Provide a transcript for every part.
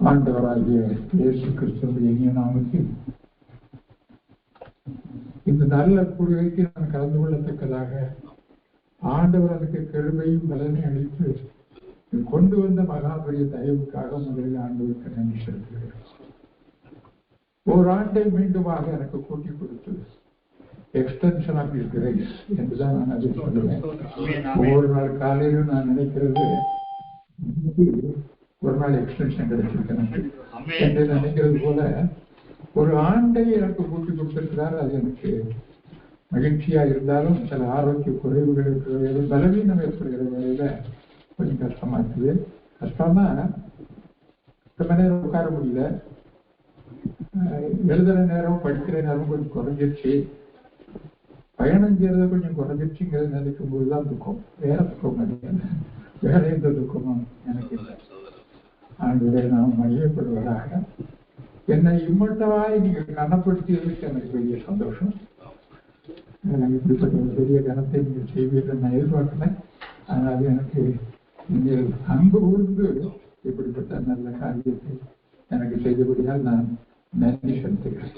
ஆண்டவராகிய இயேசு கிறிஸ்துவின் இனிய நாமத்தில் இந்த நல்ல கூடுகைக்கு நான் கலந்து கொள்ளத்தக்கதாக ஆண்டவர் அதுக்கு கிருபையும் பலனை அளித்து கொண்டு வந்த மகாபெரிய தயவுக்காக முதலில் ஆண்டவருக்கு நன்றி செலுத்துகிறேன். ஒரு ஆண்டை மீண்டுமாக எனக்கு கூட்டி கொடுத்து எக்ஸ்டென்ஷன் ஆஃப் இஸ் கிரேஸ் என்றுதான் நான் அதை சொல்லுவேன். ஒவ்வொரு நாள் காலையிலும் நான் நினைக்கிறது ஒரு நாள் எக்ஸ்டென்ஷன் கிடைச்சிருக்கேன் என்று நினைக்கிறது போல ஒரு ஆண்டை எனக்கு கூட்டி கொடுத்திருக்கிறார். அது எனக்கு மகிழ்ச்சியா இருந்தாலும் சில ஆரோக்கிய குறைவுகள் இருக்கிற பலவீனம் ஏற்படுகிற வேலையில கொஞ்சம் கஷ்டமா இருக்குது. கஷ்டம்னா ரொம்ப நேரம் உட்கார முடியல, எழுதுற நேரம் படிக்கிற நேரம் கொஞ்சம் குறைஞ்சிருச்சு, பயணம் செய்யறத கொஞ்சம் குறைஞ்சிருச்சுங்கிறது நினைக்கும் போதுதான் துக்கம். வேற துக்கம் கிடையாது, வேற எந்த துக்கமும் எனக்கு இல்லை. ஆண்டுகளை நாம் மையப்படுவதாக என்னை இம்மட்டவாய் நீங்கள் கனப்படுத்தியதற்கு எனக்கு பெரிய சந்தோஷம். இப்படிப்பட்ட ஒரு பெரிய கனத்தை நீங்கள் செய்வீர்கள் நான் எதிர்பார்க்கல. ஆனால் எனக்கு நீங்கள் அன்பு கூர்ந்து இப்படிப்பட்ட நல்ல காரியத்தை எனக்கு செய்தபடியால் நான் நன்றி செலுத்துகிறேன்.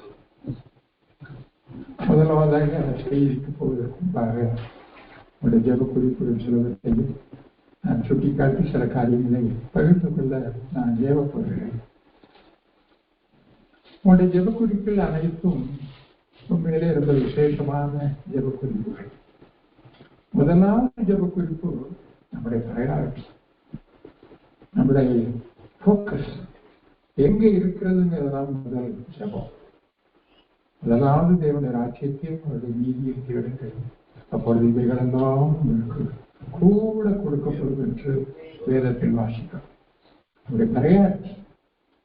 முதலாவதாக அந்த செய்திக்கு போவதற்கு முன்பாக உங்களுடைய ஜெப குறிப்புகள் சிலவற்றையும் நான் சுட்டிக்காட்டி சில காரியங்களை பகிர்ந்து கொள்ள நான் ஏவப்படுகிறேன். உங்களுடைய ஜெப குறிப்புகள் அனைத்தும் உண்மையிலே ரொம்ப விசேஷமான ஜெப குறிப்புகள். முதலாவது ஜெப குறிப்பு நம்முடைய ப்ரையாரிட்டி, நம்முடைய ஃபோக்கஸ் எங்க இருக்கிறதுங்கிறதான் முதல் ஜெபம். முதலாவது தேவனுடைய ராஜ்யத்தையும் அவருடைய நீதியை தேடுங்கள், அப்பொழுது இவைகளெல்லாம் உங்களுக்கு கூட கொடுக்கப்படும் என்று வேதத்தில் வாசிக்கிறோம். நம்முடைய ப்ரையாரிட்டி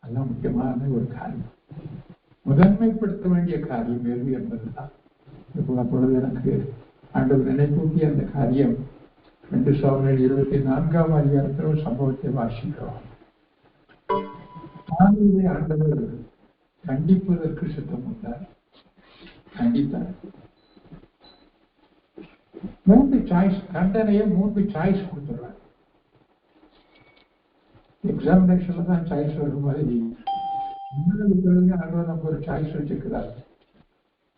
அதெல்லாம் முக்கியமான ஒரு காரியம், முதன்மைப்படுத்த வேண்டிய காரியம் எது என்பதுதான். இப்போ அப்பொழுது எனக்கு ஆண்டவர் நினைப்பூட்டிய அந்த காரியம் 2 சாமுவேல் 24ஆம் அதிகாரத்தில் ஒரு சம்பவத்தை வாசிக்கிறோம். ஆண்டவர் கண்டிப்பதற்கு சித்தம் வந்தார், கண்டித்தார். 3 சாய்ஸ், கண்டனையை 3 சாய்ஸ் கொடுத்துடுறார். எக்ஸாமினேஷன்ல தான் சாய்ஸ் வரும் மாதிரி ஆண்டவர் நம்ம ஒரு சாய்ஸ் வச்சிருக்கிறார்.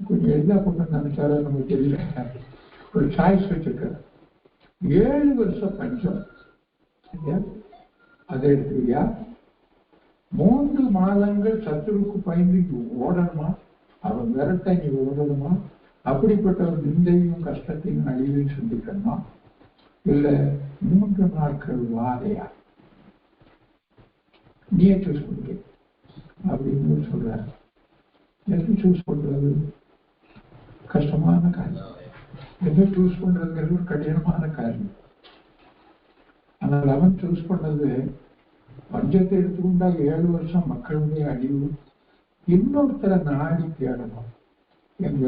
கொஞ்சம் எளிதா கொண்டு நினைச்சாரோ நமக்கு தெரியல, ஒரு சாய்ஸ் வச்சிருக்கிறார். 7 வருஷம் பஞ்சம், அதை எடுத்துக்கியா 3 மாதங்கள் சத்துருக்கு பயந்து ஓடணுமா, அவன் விரட்ட நீ ஓடணுமா, அப்படிப்பட்ட ஒரு நிந்தையும் கஷ்டத்தையும் அழிவையும் சந்திக்கணுமா, இல்ல 3 நாட்கள் வாதையா, நீயே சூஸ் பண்ணிக்க அப்படின்னு சொல்றாரு. எது சூஸ் பண்றது கஷ்டமான காரியம், எது சூஸ் பண்றதுங்கிறது ஒரு கடினமான காரியம். ஆனால் அவன் சூஸ் பண்ணது பஞ்சத்தை எடுத்துக்கொண்டா 7 வருஷம் மக்களுடைய அழிவு, இன்னொருத்தரை நாடி தேடணும், எங்க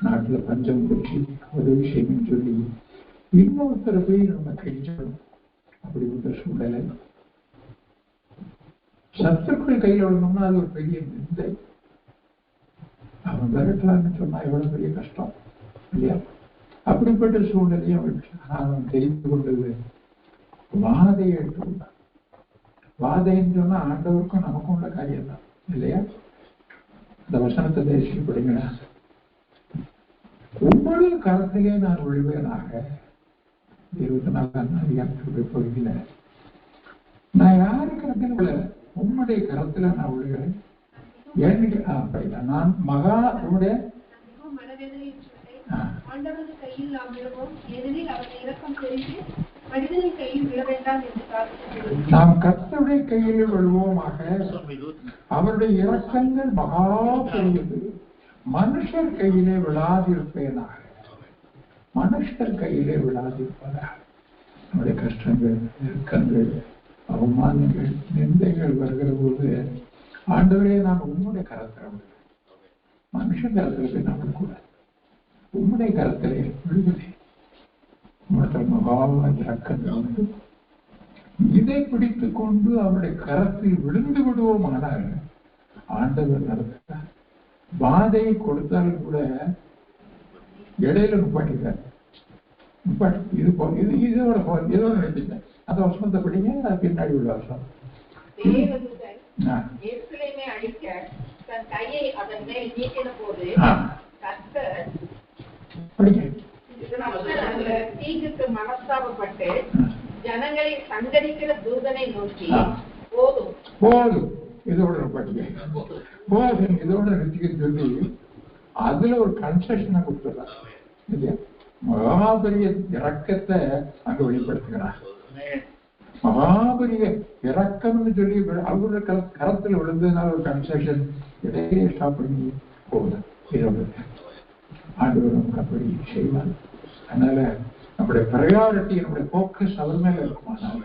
நாட்டுல பஞ்சம் பற்றி உதவி செய்யணும்னு சொல்லி இன்னொருத்தரை போய் நம்ம கெஞ்சணும். அப்படி ஒரு சூழலை சத்துருக்கள் கையில் விடணும்னா அது ஒரு பெரிய நிந்தை. அவன் விரட்டலான்னு சொன்னா எவ்வளவு பெரிய கஷ்டம் இல்லையா? அப்படிப்பட்ட சூழ்நிலையும் அவன் தெரிந்து கொண்டது வாதையை எடுத்துக்கொண்டான். வாதைன்னு சொன்னா ஆண்டவருக்கும் நமக்கும் உள்ள காரியம் தான் இல்லையா? இந்த வசனத்தை தேசிய படிங்களா, உங்களுடைய கருத்திலே நான் விழுவேனாக. 24ஆம் அதிகாரத்துடைய பகுதியில நான் யாரு கருத்தில் விழ, உன்னுடைய கருத்துல நான் விழுகிறேன். நான் மகா உன்னுடைய நாம் கர்த்தருடைய கையில் விழுவோமாக, அவருடைய இரக்கங்கள் மகா பெரியது, மனுஷர் கையிலே விழாதிருப்பேனாக. மனுஷர் கையிலே விழாதிருப்பதாக. நம்முடைய கஷ்டங்கள், நெருக்கங்கள், அவமானங்கள், நிந்தைகள் வருகிற போது ஆண்டவரே நான் உம்முடைய கரத்தில், மனுஷ கரத்தில் நான் விடக்கூடாது, உம்முடைய கரத்திலே விழுவதே மகாக்கங்கள். இதை பிடித்துக் கொண்டு அவருடைய கரத்தில் விழுந்து விடுவோமானால் ஆண்டவர் நடத்துகிறார். வாதையை கொடுத்தாலும் கூட இடையில நிப்பாட்டிக்கிறார். இது இதோட நினைச்சிட்டேன். அந்த வசனத்தை படிங்க, பின்னாடி உள்ள வசனம் எருசலேமை அழிக்க தன் கையை அதன் மேல் நீட்டின போது கர்த்தர் அந்த தீங்குக்கு மனஸ்தாபப்பட்டு ஜனங்களை சங்கரிக்கிற தூதனை நோக்கி போதும் போதும் இதோட போதும் இதோட நிறுத்திக்க சொல்லி அதுல ஒரு கன்செஷனை கொடுத்துறாங்க இல்லையா? மகாபெரிய இரக்கத்தை அங்க வெளிப்படுத்துகிறார். மகாபெரிய இரக்கம்னு சொல்லி அவரோட கரத்துல விழுந்ததுனால ஒரு கன்செஷன் இடையே ஸ்டாப் பண்ணி போகுது. இதோட ஆண்டவர் நமக்கு அப்படி செய்வார். அதனால நம்முடைய ப்ரையாரிட்டி, நம்முடைய போக்கஸ் அவர் மேல இருக்குமானால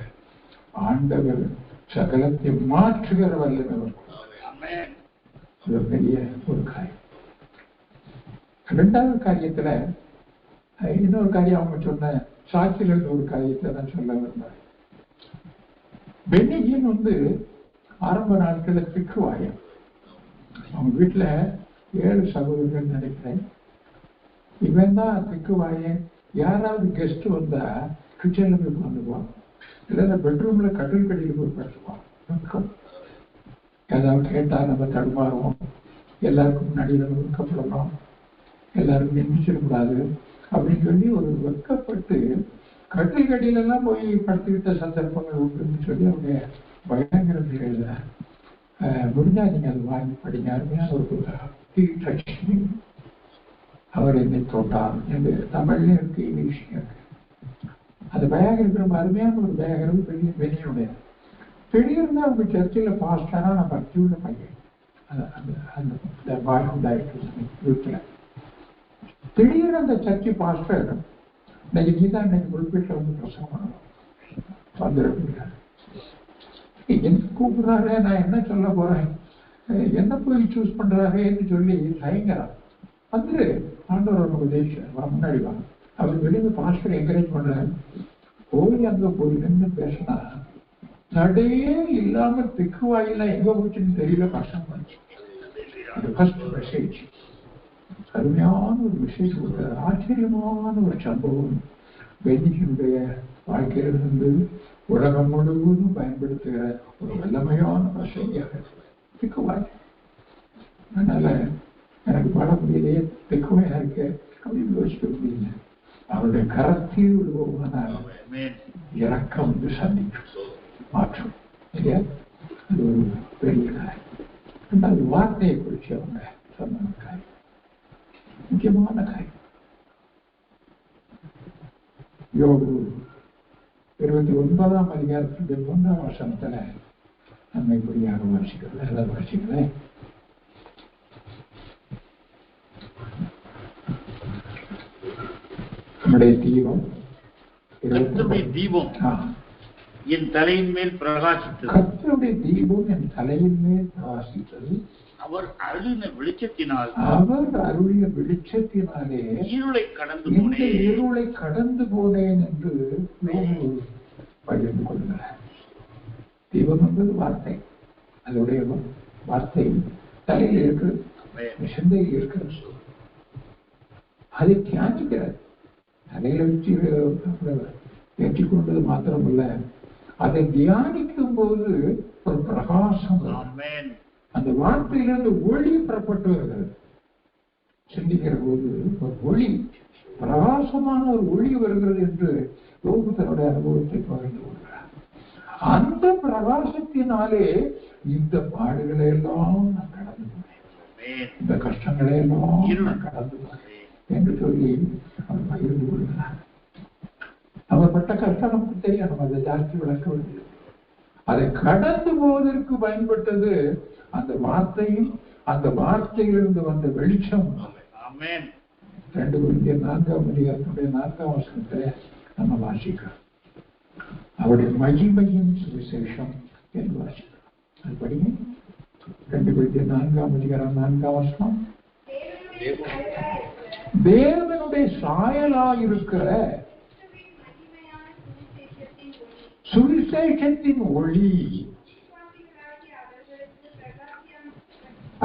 ஆண்டவர் சகலத்தை மாற்றுகிற வல்லவர். இது பெரிய ஒரு காரியம். இரண்டாவது காரியத்துல இன்னொரு காரியம் அவங்க சொன்ன சாட்சியில் ஒரு காரியத்தை தான் சொல்ல வந்தார். பென்னிகின் ஆரம்ப நாட்கள்ல திக்குவாயம். அவங்க வீட்டுல 7 சகோதரர்கள் நினைக்கிறேன். இவன் தான் திக்குவாயன். யாராவது கெஸ்ட் வந்தா கிச்சன்ல போய் உட்காந்துக்குவான், இல்லைன்னா பெட்ரூம்ல கட்டில் கடியில் போய் படுத்துவான். ஏதாவது கேட்டா நம்ம தடுமாறுவோம், எல்லாருக்கும் முன்னாடி நம்ம வெட்கப்படணும், எல்லாருக்கும் எந்திரிச்சிடக்கூடாது அப்படின்னு சொல்லி ஒரு வெட்கப்பட்டு கட்டில் கடியில எல்லாம் போய் படுத்துக்கிட்ட சந்தர்ப்பங்கள் உண்டுன்னு சொல்லி அவங்க பயங்கரத்தில் எழுத முடிஞ்சா நீங்க அது வாங்கி படிங்க. அருமையான ஒரு அவர் என்னை தொட்டார் என்று தமிழ்லயும் இருக்கு, இங்கிலீஷ்லயும் இருக்கு. அது பயாகிராபி ரொம்ப அருமையான ஒரு பயாகிராபி. பெரிய பெரியனுடைய திடீர்னு அவங்க சர்ச்சில் பாஸ்டரா நான் பக்தியுள்ள பையன் வீட்டுல திடீர்னு அந்த சர்ச்சு பாஸ்டர் இன்னைக்கு நீதான் இன்னைக்கு குறிப்பிட்ட பிரசங்கம் பண்ணணும் வந்துருக்கிறார். என்ன கூப்பிடுறாரு, நான் என்ன சொல்ல போறேன், என்ன போய் சூஸ் பண்றாருன்னு சொல்லி தயங்குறார். வந்து ஆண்டவர் நமக்கு முன்னாடி வாங்க அவர் வெளியே பாஸ்டர் என்கரேஜ் பண்றாரு. போய் அங்க போய் நின்று பேசினா தடையே இல்லாம திக்குவாயிலாம் எங்க போச்சுன்னு தெரியல, கஷ்டம் பண்ணுச்சு. ஃபர்ஸ்ட் மெசேஜ் அருமையான ஒரு மெசேஜ் கொடுக்கிறார். ஆச்சரியமான ஒரு சம்பவம் பென்னிகினுடைய வாழ்க்கையிலிருந்து உலகம் முழுவதும் பயன்படுத்துகிற ஒரு வல்லமையான வசதியாக திக்குவாய். அதனால எனக்கு பாட முடியலையே, திக்குவாயா இருக்க அப்படின்னு யோசிக்க முடியல. அவருடைய கரத்தில் விடுவோமானால் இறக்கம் சந்திக்கும் மாற்றம் இல்லையா? அது ஒரு பெரிய காரியம். அது வார்த்தையை குறித்து அவங்க சொன்ன காரியம், முக்கியமான காரியம். யோபு 29ஆம் அதிகாரத்துடைய 1ஆம் வசனத்துல நம்ம இப்படியாக வாசிக்கிறோம். எல்லாரும் வாசிக்கிறேன். நம்முடைய தீபம் தீபம் என் தலையின் மேல் பிரகாசித்தது. கர்த்தருடைய தீபம் என் தலையின் மேல் பிரகாசித்தது. அவர் அருளின வெளிச்சத்தினால் இருளை கடந்து போனேன் என்று பகிர்ந்து கொள்கிறார். தீபம் என்பது வார்த்தை. அதோடைய வார்த்தை தலையில் இருக்கிறது, சிந்தையில் இருக்கிறது. அதை தியானிக்கிறது. தலையில வச்சு ஏற்றிக் கொண்டது மாத்திரமல்ல, அதை தியானிக்கும் போது ஒரு பிரகாசம், அந்த வார்த்தையிலிருந்து ஒளி புறப்பட்டு வருகிறது. சிந்திக்கிற போது ஒரு ஒளி, பிரகாசமான ஒரு ஒளி வருகிறது என்று யோபு தன்னுடைய அனுபவத்தை பகிர்ந்து கொள்கிறார். அந்த பிரகாசத்தினாலே இந்த பாடுகளை எல்லாம் நான் கடந்து போனேன், இந்த கஷ்டங்களை எல்லாம் நான் கடந்து போனேன் என்று சொல்லி அவர் பகிர்ந்து கொள்கிறார். அவர் பட்ட கஷ்டம் நமக்கு தெரியும், நம்ம அதை ஜாஸ்தி விளக்க வேண்டியது. அதை கடந்து போவதற்கு பயன்பட்டது அந்த வார்த்தையும், அந்த வார்த்தையிலிருந்து வந்த வெளிச்சம். 2 Corinthians 4ஆம் அதிகாரத்துடைய 4ஆம் வசனத்துல நம்ம வாசிக்கிறோம். அவருடைய மகிமையின் சுவிசேஷம் என்று வாசிக்கிறோம். அது படிங்க. 2 Corinthians 4ஆம் அதிகாரம் 4ஆம் வசனம். தேவனுடைய சாயலாயிருக்கிற சுவிசேஷத்தின் ஒளி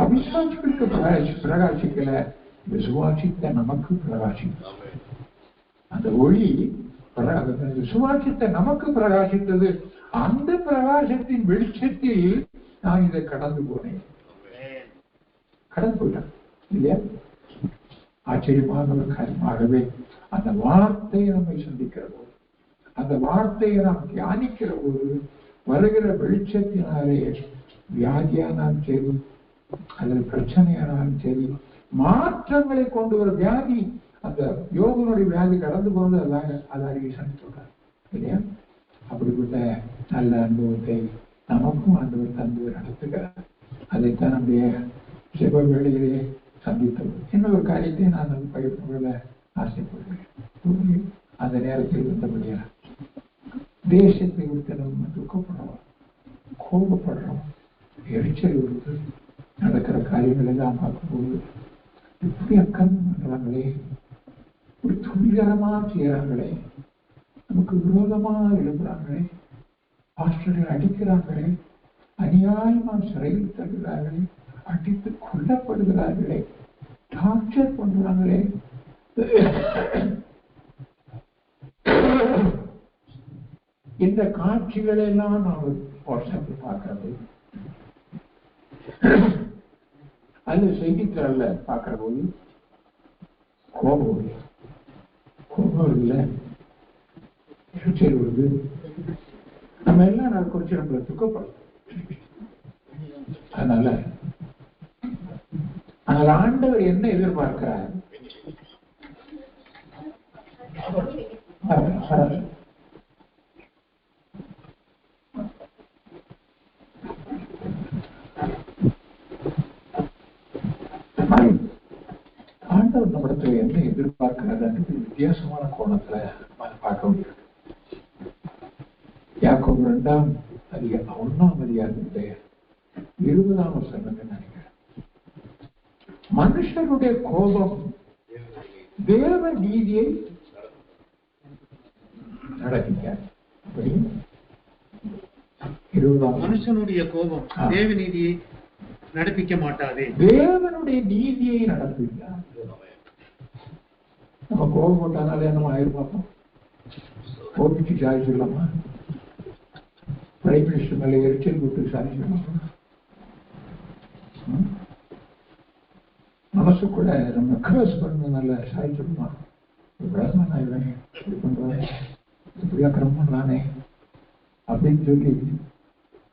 அவிசுவாசிகளுக்கு பிரகாசிக்கல, விசுவாசித்த நமக்கு பிரகாசிக்கும். அந்த ஒளி விசுவாசித்த நமக்கு பிரகாசித்தது. அந்த பிரகாசத்தின் வெளிச்சத்தில் நான் இதை கடந்து போனேன். கடந்து போயிட்டான் இல்லையா? ஆச்சரியமான ஒரு காரியமாகவே அந்த வார்த்தையை நம்மை சந்திக்கிற போது, அந்த வார்த்தையை நாம் தியானிக்கிற போது வருகிற வெளிச்சத்தினாலே வியாதியானாலும் சரி அல்லது பிரச்சனையானாலும் சரி மாற்றங்களை கொண்டு வர வியாதி, அந்த யோகனுடைய வியாதி கடந்து போவது அதை அறிக்கை சந்தித்துள்ளார் இல்லையா? அப்படிப்பட்ட நல்ல அனுபவத்தை நமக்கும் ஆண்டவர் தந்து நடத்துகிறார். அதைத்தான் நம்முடைய சிவ வேளையிலே சந்தித்தது. இன்னொரு காரியத்தை நான் பகிர்ந்து கொள்ள ஆசைப்படுகிறேன். அந்த நேரத்தில் இருந்தபடியா தேசத்தை விட்டு நம்ம துக்கப்படுறோம், கோபப்படுறோம், எரிச்சல் வருது, நடக்கிற காரியங்கள் எல்லாம் பார்க்கும்போது இப்படி அக்கம் பண்றாங்களே, ஒரு துணிகரமா செய்யறாங்களே, நமக்கு விரோதமா எழுப்புறாங்களே, பாஸ்டர்கள் அடிக்கிறாங்களே, அநியாயமா சிறையில் தருகிறார்களே, அடித்து கொல்லப்படுகிறார்களே, டார்ச்சர் பண்றாங்களே, இந்த காட்சிகளை எல்லாம் நான் வாட்ஸ்அப்பில் பார்க்கறது, அந்த செய்தித்தாள்ல பார்க்கிற போது கோபம் இல்லை, எரிச்சல் வருது. நம்ம எல்லாம் நான் குறிச்சு நம்மளை துக்கப்படும். அதனால ஆண்டவர் என்ன எதிர்பார்க்கிறார்? ஆண்டவர் நம்மிடத்துல என்ன எதிர்பார்க்கிறார் வித்தியாசமான கோணத்துல பார்க்க முடியாது. யாக்கோபு 2ஆம் அதிகாரம் 1ஆம் அதிகாரத்துடைய 20ஆம் வசனம் நினைக்கிறேன். மனுஷனுடைய கோபம் தேவ நீதியை நடத்திக்கார். மனுஷனுடைய கோபம் தேவ நீதியை நடப்பிக்க மாட்டாதே. தேவனுடைய நீதியை நடப்பிக்கிறார். நம்ம கோபம் போட்டானாலே நம்ம ஆயிருப்போம். கோபிச்சு சாரி சொல்லலாமா? பிரைம் மினிஸ்டர் மேல எரிச்சல் விட்டு சாரி சொல்லலாமா? மனசுக்குள்ள நம்ம கர்ஸ் பண்ணனால சாரி சொல்லுமா? நான் இவன் இப்படி பண்றானே, இப்படி அக்கிரமம் பண்றானே அப்படின்னு சொல்லி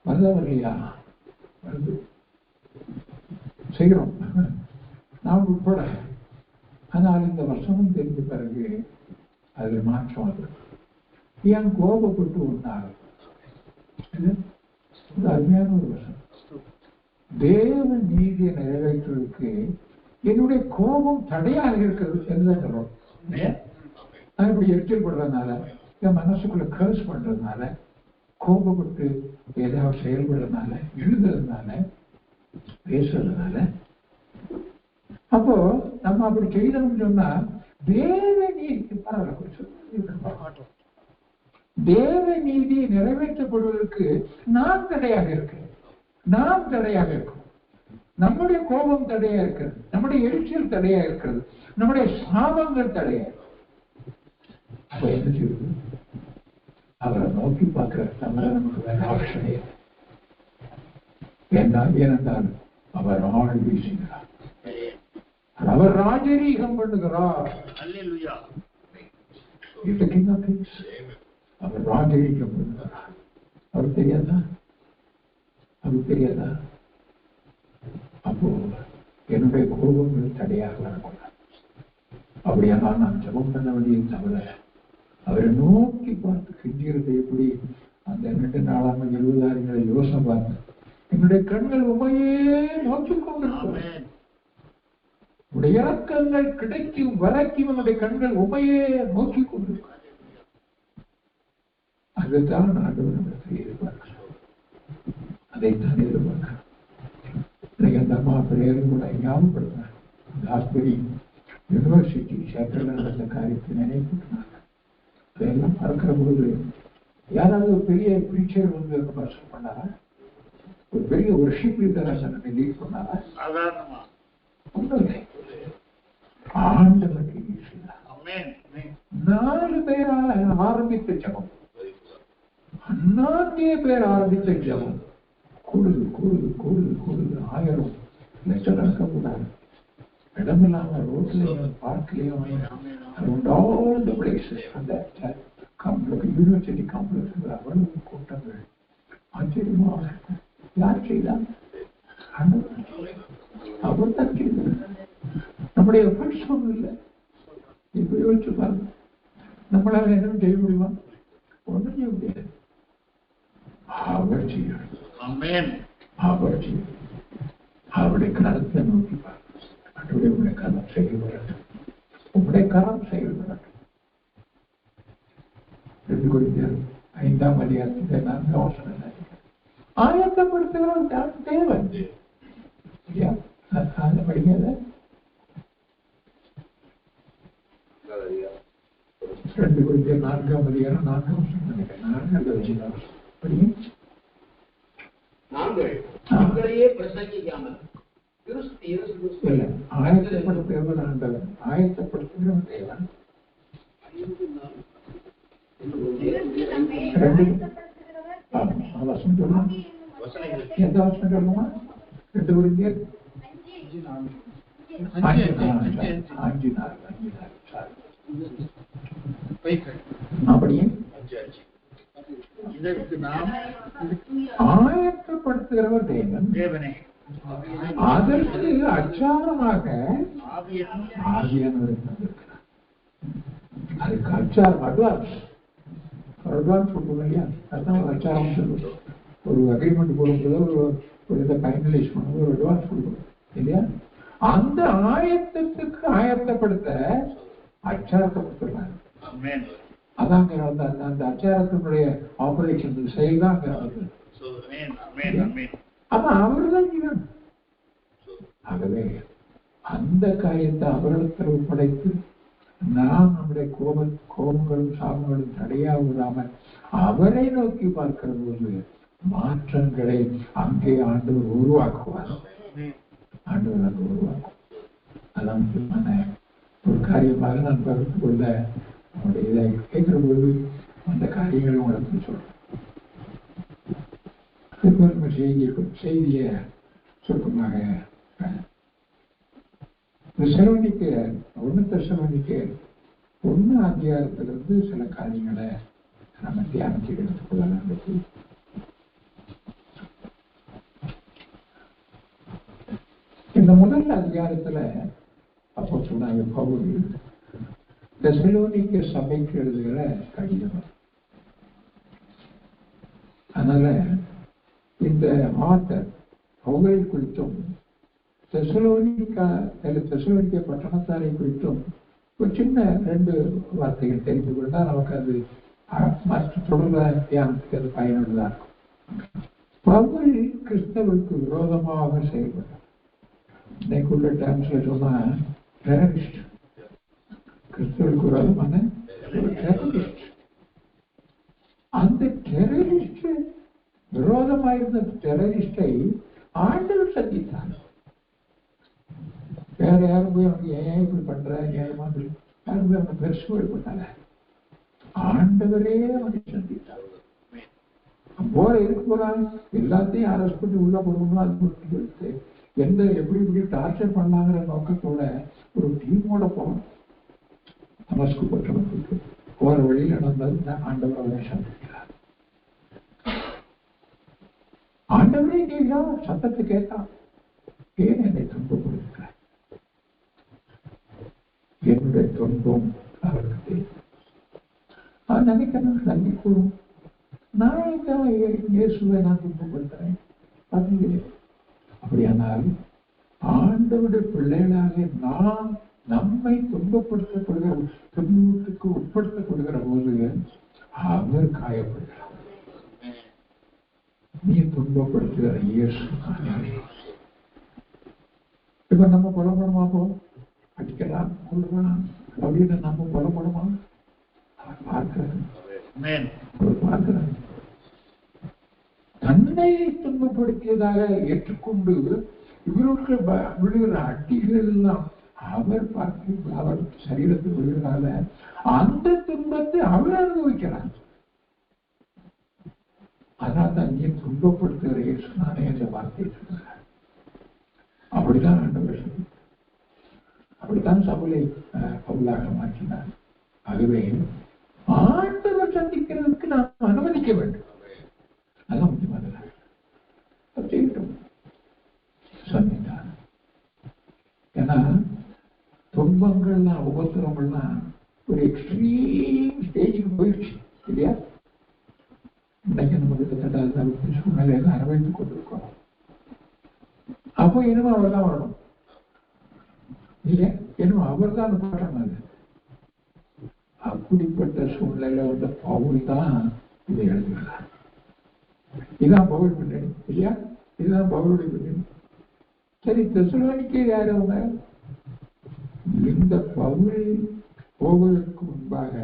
வருதா வரலையா? வருது, செய்கிறோம் நாம் உட்பட. ஆனால் இந்த வருஷமும் தெரிஞ்ச பிறகு அதுல மாற்றம் அது. ஏன் கோபப்பட்டு ஒன்றாகும்? அருமையான ஒரு வருஷம். தேவ நீதியை நிறைவேற்றுவதற்கு என்னுடைய கோபம் தடையாக இருக்கிறது என்றுதான் சொல்றோம். நான் இப்படி எரிச்சல் படுறதுனால, என் மனசுக்குள்ள கர்ஸ் பண்றதுனால, கோபப்பட்டு ஏதாவது செயல்படுறதுனால, எழுதுறதுனால, பேசுறதுனால, அப்போ நம்ம அப்படி செய்யணும்னு சொன்னா தேவ நீதி பரவாயில்ல, தேவ நீதி நிறைவேற்றப்படுவதற்கு நாம் தடையாக இருக்கிறோம். நாம் தடையாக இருக்கிறோம். நம்முடைய கோபம் தடையா இருக்கிறது, நம்முடைய எரிச்சல் தடையா இருக்கிறது, நம்முடைய சாபங்கள் தடையா இருக்கிறது. அப்ப என்ன செய்வது? அவரை நோக்கி பார்க்கிற தவிர நமக்கு வேற ஆப்ஷனே ஏனென்றால் அவர் ஆள் வீசுகிறார், அவர் ராஜரீகம் பண்ணுகிறார். அவர் ராஜரீகம் பண்ணுகிறார். அவர் தெரியாதா? அவர் தெரியாதா? அப்போ என்னுடைய கோபங்கள் தடையாக வரக்கூடாது. அப்படியானால் நான் ஜபம் பண்ண வேண்டிய தவிர அவரை நோக்கி பார்த்து கெஞ்சுகிறது எப்படி? அந்த 2 நாளாக 70,000 யோசனை பார்த்து என்னுடைய கண்கள் உண்மையே நோக்கி கொண்டிருக்கிறேன். உடைய இறக்கங்கள் கிடைக்கும் வரைக்கும் என்னுடைய கண்கள் உண்மையே நோக்கி கொண்டிருக்கிறேன். அதைத்தான் ஆண்டவர் எதிர்பார்க்கிறேன். அதைத்தான் எதிர்பார்க்கிறேன். அந்த அம்மா பிள்ளைகளும் கூட ஞாபகப்படுத்தினார். ஆஸ்பத்திரி யூனிவர்சிட்டி சேப்டர்ல நடந்த காரியத்தை நினைவுபடுத்தினாங்க. அதெல்லாம் பார்க்கிற போது யாராவது ஒரு பெரிய பிரீச்சர் வந்து பர்சன் பண்ணாரா? ஒரு பெரிய வொர்ஷிப் லீடரா லீட் பண்ணாரா? ஆண்டவருக்கு 4 பேரால் ஆரம்பித்த ஜபம், 4 பேர் ஆரம்பித்த ஜபம் கூடுது கூடுது கூடுது கூடுது 1000 லட்சக்கணக்காக கூடாது. இடமில்லாம ரோட்லயும் பார்க்லயும் around all the places அந்த யூனிவர்சிட்டி காம்ப்ளெக்ஸ் அவ்வளவு கூட்டங்கள் ஆச்சரியமாக இருக்கும். யார் செய்தார்? அவர் தான் செய்தார். நம்முடைய பட்சம் இல்லை. இப்ப யோசிச்சு பாருங்க, நம்மளால என்ன செய்ய முடியுமா? ஒன்றும் செய்ய முடியாது. அவர் செய்யணும். அவர் செய்யணும். அவருடைய கரத்தை நோக்கி பாருங்க. உடைய கரம் செயல்படட்டும். உடைய கரம் செயல்படட்டும். 2 Corinthians 5ஆம் அதிகாரத்தில் 4ஆம் வசனம் ஆயத்தப்படுத்துகிற தேவை. படிக்காத 2 Corinthians 4ஆம் அதிகாரம் 4ஆம் வசனம் நினைக்கிறேன். நாங்களே பிரசங்கிக்காமல் ஆயத்தப்படுத்துகிறவர் ஆண்டவர். ஆயத்தப்படுத்துகிறவர் தேவன். எந்த வசனம் சொல்லுமா? 2 Corinthians 5:4. அப்படியே இதற்கு நாம் ஆயத்தப்படுத்துகிறவர் தேவனே, அதற்கு அச்சாரமாக ஆவியானவர் தந்திருக்கிறார். அதுக்கு அச்சாரம் அட்வான்ஸ் கொடுக்கணும் இல்லையா? அதுதான் ஒரு அச்சாரம் சொல்லுவோம். ஒரு அக்ரிமெண்ட் போடும்போது ஒரு இதை ஃபைனலைஸ் பண்ணும்போது ஒரு அட்வான்ஸ் கொடுக்கணும் இல்லையா? அந்த ஆயத்தத்துக்கு ஆயத்தப்படுத்த அச்சாரத்தை கொடுத்துருக்காங்க. அதாங்க அந்த அச்சாரத்தினுடைய ஆபரேஷன் செயல் தான் அப்ப அவர்தான் செய்யணும். ஆகவே அந்த காரியத்தை அவரிடத்தில் ஒப்படைத்து நாம் நம்முடைய கோபங்களும் சாபங்களும் தடையா விடாமல் அவரை நோக்கி பார்க்கிற போது மாற்றங்களை அங்கே ஆண்டவர் உருவாக்குவார். ஆண்டவர் அங்கு உருவாக்கும். அதான் முக்கியமான ஒரு காரியமாக நான் பகிர்ந்து கொள்ள நம்முடைய இதை கேட்கிற போது அந்த காரியங்களை உங்களுக்கு சொல்றேன். செய்திய சுருக்கமாக 1 தெசலோனிக்கேயர் 1 அதிகாரத்திலிருந்து சில காரியங்களை நம்ம தியானிச்சு எடுத்துக்கொள்ளலாம். இந்த முதல் அதிகாரத்துல அப்போ சொன்னாங்க பவுல் தெசலோனிக்க சபைக்கு எழுதுகிற கடிதம். அதனால இந்த ஆத்தர் பவுலை குறித்தும் தெசலோனிக்க பட்டணத்தாரை குறித்தும் ஒரு சின்ன 2 வார்த்தைகள் தெரிந்து கொண்டால் நமக்கு அது மற்ற தொடர்பு தியானத்துக்கு அது பயனுள்ளதா இருக்கும். பவுல் கிறிஸ்தவருக்கு விரோதமாக செயல்பட்டார். இன்னைக்குள்ள டைம்ஸ்ல சொன்னா டெரரிஸ்ட், கிறிஸ்தவருக்கு விரோதமான ஒரு டெரரிஸ்ட். அந்த டெரரிஸ்ட் விரோதமாயிருந்த டெரரிஸ்டை ஆண்டவர் சந்தித்தார். வேற யாரும் போய் அவனுக்கு ஏன் இப்படி பண்ற ஏன் மாதிரி யாரும் போய் அவனை பெருசுபடுத்தாங்க. ஆண்டவரே அவனை சந்தித்தார். போற இருக்கு போறான் எல்லாத்தையும் அரெஸ்ட் பண்ணி உள்ள கொடுக்கணும். அது எந்த எப்படி இப்படி டார்ச்சர் பண்ணாங்கிற நோக்கத்தோட ஒரு டீமோட போகணும். தமஸ்கு பட்டணத்துக்கு போற வழியில் நடந்தது ஆண்டவர் அவனை சந்திக்கிறார். ஆண்டவரே கேட்கிறா, சத்தத்தை கேட்கா, ஏன் என்னை துன்பப்படுத்துகிறார்? என்னுடைய துன்பம் அவருக்கு தெரியும். அது நினைக்கணும் நன்றி கூறும். நான் இயேசுவை நான் துன்பப்படுத்துறேன் பார்த்தீங்களே. அப்படியானால் ஆண்டவருடைய பிள்ளைகளாக நாம் நம்மை துன்பப்படுத்தப்படுகிற துன்பத்துக்கு உட்படுத்தப்படுகிற போது அவர் காயப்படுகிறார். நீ துன்பப்படுத்துகிற இயேசு. இப்ப நம்ம புலப்படமா போம் அடிக்கலாம் கொள்ளலாம் அப்படின்னு நம்ம புலப்படமா அவர் பார்க்கிறார். தன்னை துன்பப்படுத்தியதாக ஏற்றுக்கொண்டு இவருக்கு விழுகிற அடிகள் எல்லாம் அவர் பார்த்து அவர் சரீரத்தில் விழுகிறதால அந்த துன்பத்தை அவர் அனுபவிக்கிறார். அதனால்தான் நீ துன்பப்படுத்துகிற சொன்னானே என்ற வார்த்தையை சொன்னார். அப்படித்தான் ஆண்டவர் அப்படித்தான் சவுலை பவுலாக மாற்றினார். ஆகவே ஆண்டவர் சந்திக்கிறதுக்கு நாம் அனுமதிக்க வேண்டும். அதான் முக்கியமானது. சொன்னார். ஏன்னா துன்பங்கள்லாம் உபத்திரங்கள்லாம் ஒரு எக்ஸ்ட்ரீம் ஸ்டேஜுக்கு போயிடுச்சு இல்லையா? இன்னைக்கு நம்ம கிட்டத்தட்ட சூழ்நிலையில அரவணைத்துக் கொண்டிருக்கோம். அப்போ இனிமே அவர் தான் வரணும் இல்லையா? இனிமே அவர் தான் பாடணும். அப்படிப்பட்ட சூழ்நிலையில வந்த பவுல் தான் இதை எழுதுகிறார். இதுதான் பவுல் பின்னணி இல்லையா? இதுதான் பவுலுடைய பின்னணி. சரி, தெசலோனிக்கே யார் அவங்க? இந்த பவுல் போவதற்கு முன்பாக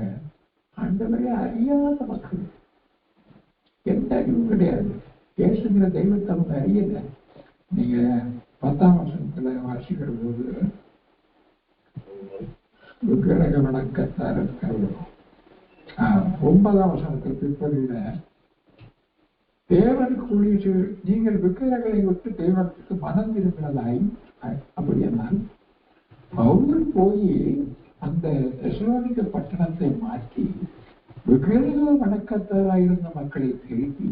ஆண்டவரை அறியாத மக்கள், எந்த அறிவும் கிடையாது. இயேசுங்கிற தெய்வத்தை அவங்க அறியல. நீங்க 10ஆம் வசனத்துல வாசிக்கிற போது விக்கிரக வணக்கத்தார் 9ஆம் வசனத்தில் பிற்பகுதியில தேவனுக்கு ஊழிய நீங்கள் விக்கிரகளை விட்டு தேவனுக்கு மனம் திரும்பினதாய் அப்படியானால் பவுல் போய் அந்த தெசலோனிக்க பட்டணத்தை மாற்றி விக்கிரக வணக்கத்தாராயிருந்த மக்களை திருப்பி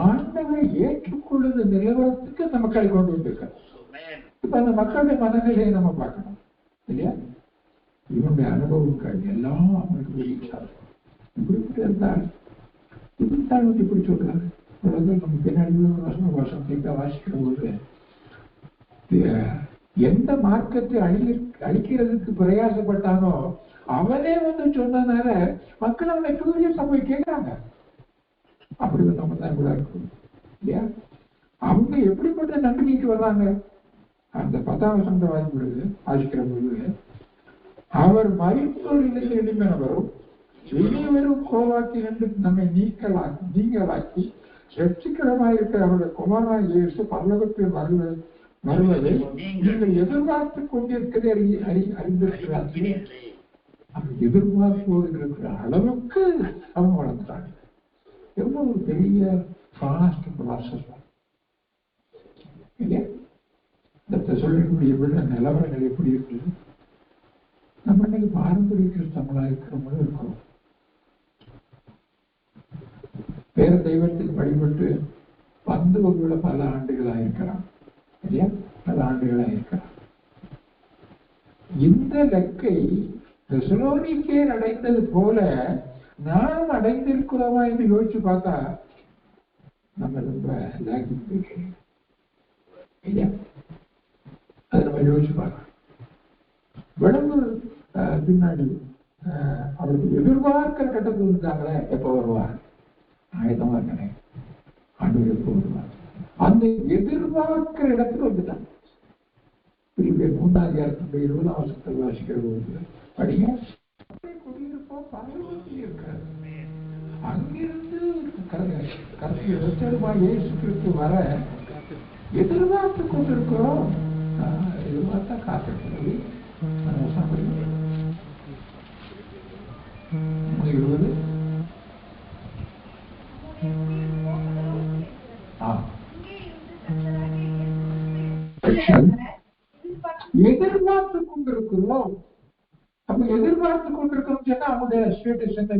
ஆண்டவரை ஏற்றுக்கொள்ளுத நிலவரத்துக்கு அந்த மக்களை கொண்டு வந்திருக்கார். இப்ப அந்த மக்களுடைய மனநிலையை நம்ம பார்க்கணும் இல்லையா? இவனுடைய அனுபவங்கள் எல்லாம் அவனுக்கு வெளியிட்டார். இப்படிப்பட்ட இருந்தால் இதுதான் இப்படி சொல்றாரு. நம்ம பின்னாடி வசனத்தை வாசிக்கிற போது எந்த மார்க்கத்தை அழிக்கிறதுக்கு பிரயாசப்பட்டானோ அவனே வந்து சொன்னனால மக்கள் அவனை டூரியஸ் போய் கேட்கிறாங்க. அப்படி நம்ம தான் கூட இருக்கும் இல்லையா? அவங்க எப்படிப்பட்ட நம்பிக்கைக்கு வர்றாங்க? அந்த 10ஆம் வசனத்தை வாசிக்கிற பொழுது அவர் மரித்தோரிலிருந்து எழுப்பினவரும் இனிவரும் கோவாக்கி நின்று நம்மை நீங்களாக்கி ரட்சிக்கிறமாயிருக்கிற அவருடைய குமாரனாய் இயேசு பரலோகத்தில் வருவதை நீங்கள் எதிர்பார்த்து கொண்டிருக்கிறதை அறிந்திருக்கிறார்கள். அவங்க எதிர்பார்ப்போடு இருக்கிற அளவுக்கு அவங்க வளர்ந்துட்டாங்க. எவ்வளவு ஒரு பெரிய ஃபாஸ்ட் ப்ராசஸ் இல்லையா? இந்த சொல்லக்கூடிய விட நிலவரங்கள் எப்படி இருக்குது? நம்ம இன்னைக்கு பாரம்பரிய கிறிஸ்தவங்களா இருக்கிறவங்களும் இருக்கிறோம். வேற தெய்வத்துக்கு வழிபட்டு ஒருவேளை பல ஆண்டுகளாக இருக்கிறான் இல்லையா? பல ஆண்டுகளாக இருக்கிறான். இந்த லக்கை தெசலோனிக்கேயர் அடைந்தது போல நாம் அடைந்திருக்கிறோமா என்று யோசிச்சு பார்த்தா நம்ம ரொம்ப இல்லையா? அதை நம்ம யோசிச்சு பார்க்கலாம். விளம்பு பின்னாடி அவருக்கு எதிர்பார்க்கிற கட்டத்தில் இருக்காங்களே, எப்போ வருவார்? ஆயுதமா இருக்கிறேன், ஆண்டு எப்போ வருவார்? அந்த எதிர்பார்க்கிற இடத்துல வந்துட்டாங்க. 3ஆம் அதிகாரத்துடைய 20ஆம் வசனத்தில் வாசிக்கிற போது படிங்க, குடியிருப்போம் பரலோகத்தில் இருக்கிறது. அங்கிருந்து இயேசு கிறிஸ்து வர எதிர்பார்த்து கொண்டிருக்கிறோம். எதிர்பார்த்தா காத்திருக்கிறது. 20 எதிர்பார்த்து கொண்டிருக்கிறோம். அப்ப எதிர்பார்த்து கொண்டிருக்கிறோம் சொன்னா அவங்களுடைய ஸ்டேட்டஸ் என்ன?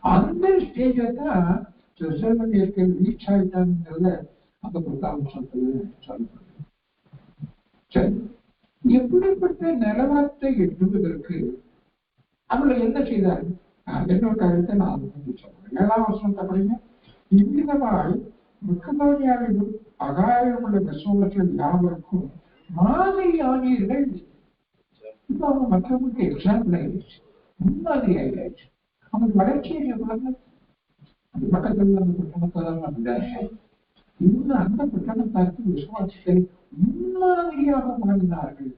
அந்த ஸ்டேஜ தான் ரீச் ஆயிட்டாங்கிறத அந்த 10ஆம் வசனத்துல சொல்லப்படுது. சரி, எப்படிப்பட்ட நிலவரத்தை எட்டுவதற்கு அவங்களை என்ன செய்தார்கள்? என்னோட கருத்தை நான் சொல்றேன். 7ஆம் வசனத்தை படிங்க. இவ்விதமாய் மக்கமானியாவிலும் அகாயமுள்ள விசுவாசிகள் யாவருக்கும் மாதிரி ஆகியர்கள். இப்ப அவங்க மற்றவங்களுக்கு எக்ஸாம்பிள் ஆயிடுச்சு, முன்மாதிரி ஆயிடுச்சு. அவங்க வளர்ச்சியை எவ்வளவு அந்த பக்கத்துல அந்த பட்டணத்தால் இன்னும் அந்த பட்டணத்தாருக்கு விசுவாசிகள் முன்மாதிரியாக மாறினார்கள்.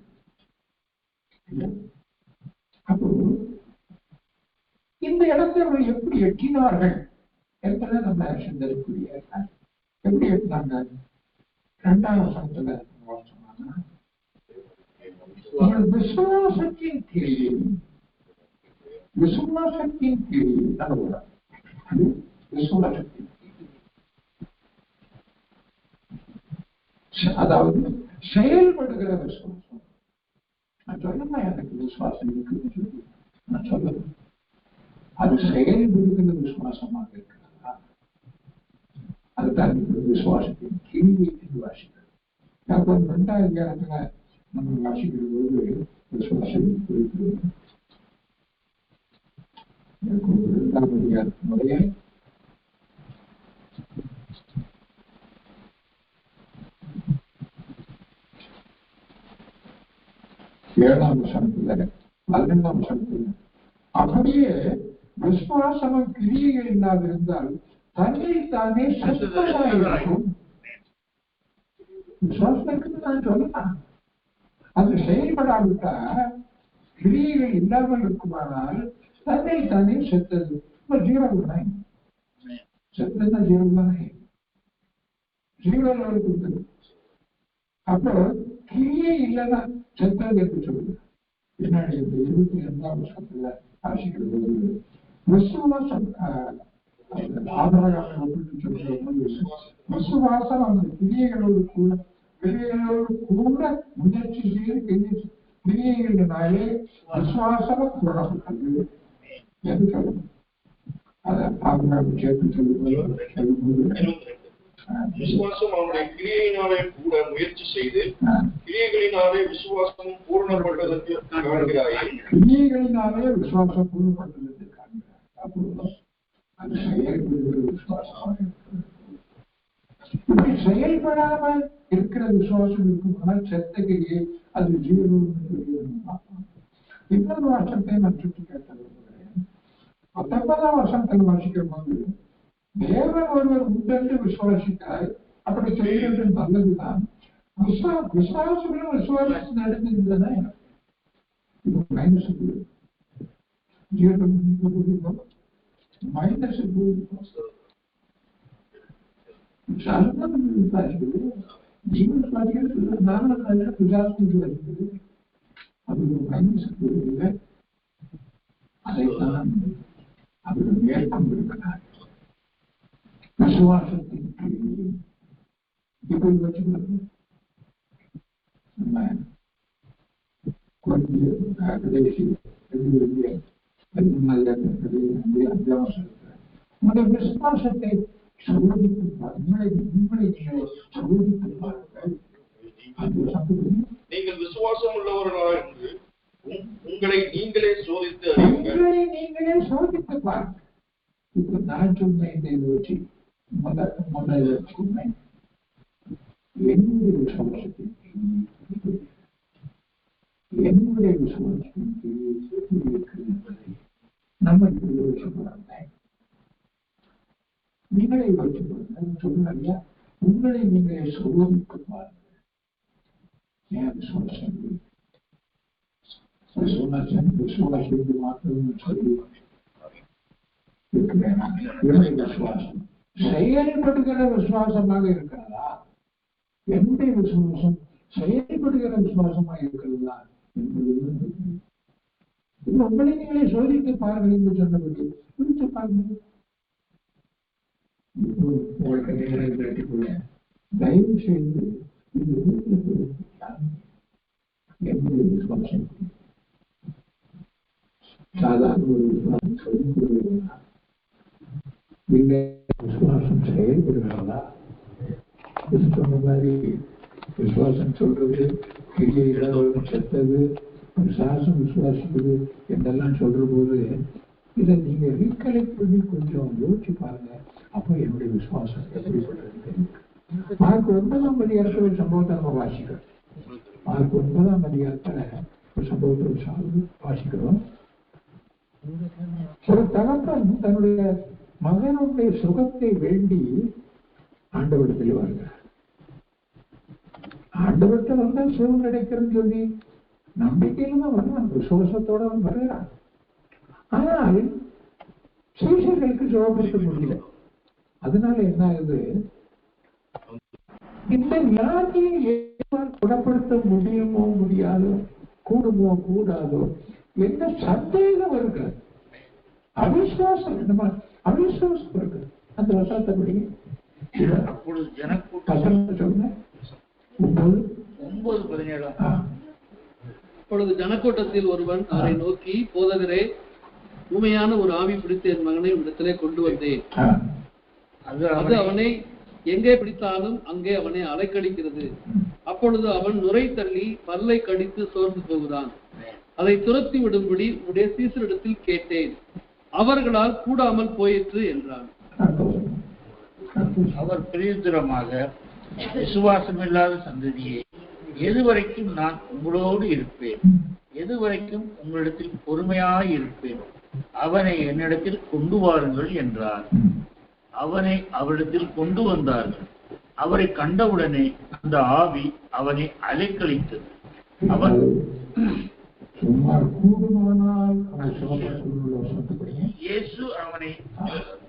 அப்போ இந்த இடத்தை அவர்கள் எப்படி எட்டினார்கள் என்பதை நம்ம சிந்தனைக்குரிய எப்படி எட்டினாங்க? 2ஆம் வசனத்துல விசுவாசத்தின் கீழ் விசுவாசத்தின் கிரியை அனுபவம். அது விசுவாசத்தின் அதாவது செயல்படுகிற விசுவாசம். நான் சொல்லமா எனக்கு விசுவாசம் இருக்குன்னு சொல்லி நான் சொல்லணும். அது செயல்படுகிற விசுவாசமாக இருக்கிறதா? அதுதான் விசுவாசத்தின் கிரியை என்று வாசிக்கிறது. அப்போ 2ஆம் அதிகாரத்துல நம்ம வாசிக்கிற போது விசுவாசம் குறித்து 2ஆம் அதிகாரத்தினுடைய 7ஆம் வசனத்துல 11ஆம் வசனத்துல அப்படியே விசுவாசமும் கிரியைகள் இல்லாதிருந்தால் தன்னை தானே சத்தமாயிருக்கும். விசுவாசத்துக்கு நான் சொல்லலாம், அது செயல்படாவிட்டா கிரியைகள் இல்லாமல் இருக்குமானால் தன்னை தானே செத்தது. ஜீரோதானே, செத்ததுன்னா ஜீரோதானே, ஜீரோல இருக்குது. அப்போ கிரியை இல்லைன்னா செத்தது என்று சொல்லுது. பின்னாடி 22ஆம் வருஷத்துல ஆசிக்கிற போது விசுவாசம் ஆதாரம் ஒப்பிட்டு சொல்ற போது விசுவாசம் அந்த கிரியைகளோடு கூட முயற்சி செய்து கிரியைகளினாலே விசுவாசம் கூடப்பட்டது என்று சொல்லணும். அதை ஆதாரம் சேர்த்து சொல்லும்போது விசுவாசம் அவனுடைய கிரியையினாலே கூட முயற்சி செய்து கிரியைகளினாலே விசுவாசம் பூர்ணப்பட்டதற்கு காண்கிறாய். கிரியைகளினாலே விசுவாசம் பூர்ணப்பட்டதற்கு காண்கிறாய். அப்போ அது செயல்படுகிற விசுவாசமாக இப்படி செயல்படாமல் இருக்கிற விசுவாசம் இருக்குமானால் செத்த கிரியை அது ஜீவன். இன்னொரு வருஷத்தை நான் சுற்றி கேட்டது 19ஆம் வருஷத்தில் வாசிக்கிற போது தேவன் ஒருவர் உண்டென்று விசுவாசித்தார். அப்படி செய்கிறது நல்லதுதான். விசுவாசங்களும் விசுவாசம் நடந்திருந்தன. மைனஸ் மைனஸ் ஜீவன் விசுவாசிக்கிறது நானும் விசுவாசம் இருக்குது. அது ஒரு மைனஸ் இல்லை. அதைத்தான் அவர் மேற்கொண்டிருக்கிறார். விசுவாசத்தின் கிரியை இப்படி வச்சுக்கிறது. கடைசி 5ஆம் வருஷத்துல உங்களுடைய விசுவாசத்தை சோதித்து பாருங்கள். நீங்கள் விசுவாசம் உள்ளவர்களாக என்று உங்களை நீங்களே சோதித்து பாருங்கள். இப்ப நான் சொன்ன இந்த வச்சு முதல்ல சொன்னேன் என்னுடைய விசுவாசத்தின் என்பதை நம்ம சொல்றாங்க. நீங்களே சொல்லுங்க, உங்களை நீங்களே சோதித்து பாருங்கள். ஏன் விசுவாசம் விசுவாசத்தை மாத்திரம் சொல்லி விசுவாசம் செயல்படுகிற விசுவாசமாக இருக்கிறதா? என்னுடைய விசுவாசம் செயல்படுகிற விசுவாசமாக இருக்கிறதா என்பது உங்களை நீங்களே சோதித்து பாருங்கள் என்று சொன்னபடி பிடித்து பாருங்கள். உங்களுக்கு நேரம் கேட்டுக்கொள்ள தயவு செய்து என்னுடைய விசுவாசம் சாதாரண ஒரு விசுவாசம் சொல்லிக் விசுவாசம் செயல்படுகிறதா? சொன்ன மாதிரி விசுவாசம் சொல்றது கிரியைகள் செத்தது, விசுவாசம் விசுவாசிப்பது என்றெல்லாம் சொல்ற போது இதை நீங்க ரீகலெக்ட் பண்ணி கொஞ்சம் யோசிச்சு பாருங்க. அப்போ என்னுடைய விசுவாசம் எப்படிப்பட்டது? மார்க் 9ஆம் அதிகாரத்துல ஒரு சம்பவத்தை நம்ம வாசிக்கிறோம். மார்க் 9ஆம் அதிகாரத்துல ஒரு சம்பவத்தை வாசிக்கிறோம். ஒரு தகப்பன் தன்னுடைய மகனுடைய சுகத்தை வேண்டி ஆண்டவரிடத்தில் வருகிறார். ஆண்டவரிடத்தில் வந்தால் சுகம் கிடைக்கிறன்னு சொல்லி நம்பிக்கையில தான் வருவான், விசுவாசத்தோட அவன் வருகிறான். ஆனால் சீஷர்களுக்கு சுகப்படுத்த முடியல. அதனால என்ன ஆகுது, இந்த வியாதியை குணப்படுத்த முடியுமோ முடியாதோ, கூடுமோ கூடாதோ என்ன சந்தேகம் இருக்கிறது. அவிசுவாசம் நம்ம அவிசுவாசம் இருக்கு. அந்த வசனத்தை படிங்க. அப்பொழுது ஜனக்கூட்டம் சொல்லுங்க. 9:17. அப்பொழுது ஜனக்கூட்டத்தில் ஒருவன் அவரை நோக்கி, போதகரே, உண்மையான ஒரு ஆவி பிடித்து என் மகனை இடத்திலே கொண்டு வந்தேன். அது அவனை எங்கே பிடித்தாலும் அங்கே அவனை அலைக்கடிக்கிறது. அப்பொழுது அவன் நுரை தள்ளி பல்லை கடித்து சோர்ந்து போகிறான். அதை துரத்தி விடும்படி உடைய சீசரிடத்தில் கேட்டேன், அவர்களால் கூடாமல் போயிற்று என்றான். அவர் பிரயுத்தரமாக, விசுவாசமில்லாத சந்ததியே, எதுவரைக்கும் நான் உங்களோடு இருப்பேன்? எதுவரைக்கும் உங்களிடத்தில் பொறுமையாய் இருப்பேன்? அவனை என்னிடத்தில் கொண்டு வாருங்கள் என்றார். அவனை அவரிடத்தில் கொண்டு வந்தார்கள். அவரை கண்டவுடனே அந்த ஆவி அவனை அலைக்கழித்தது. அவன் இயேசு அவனை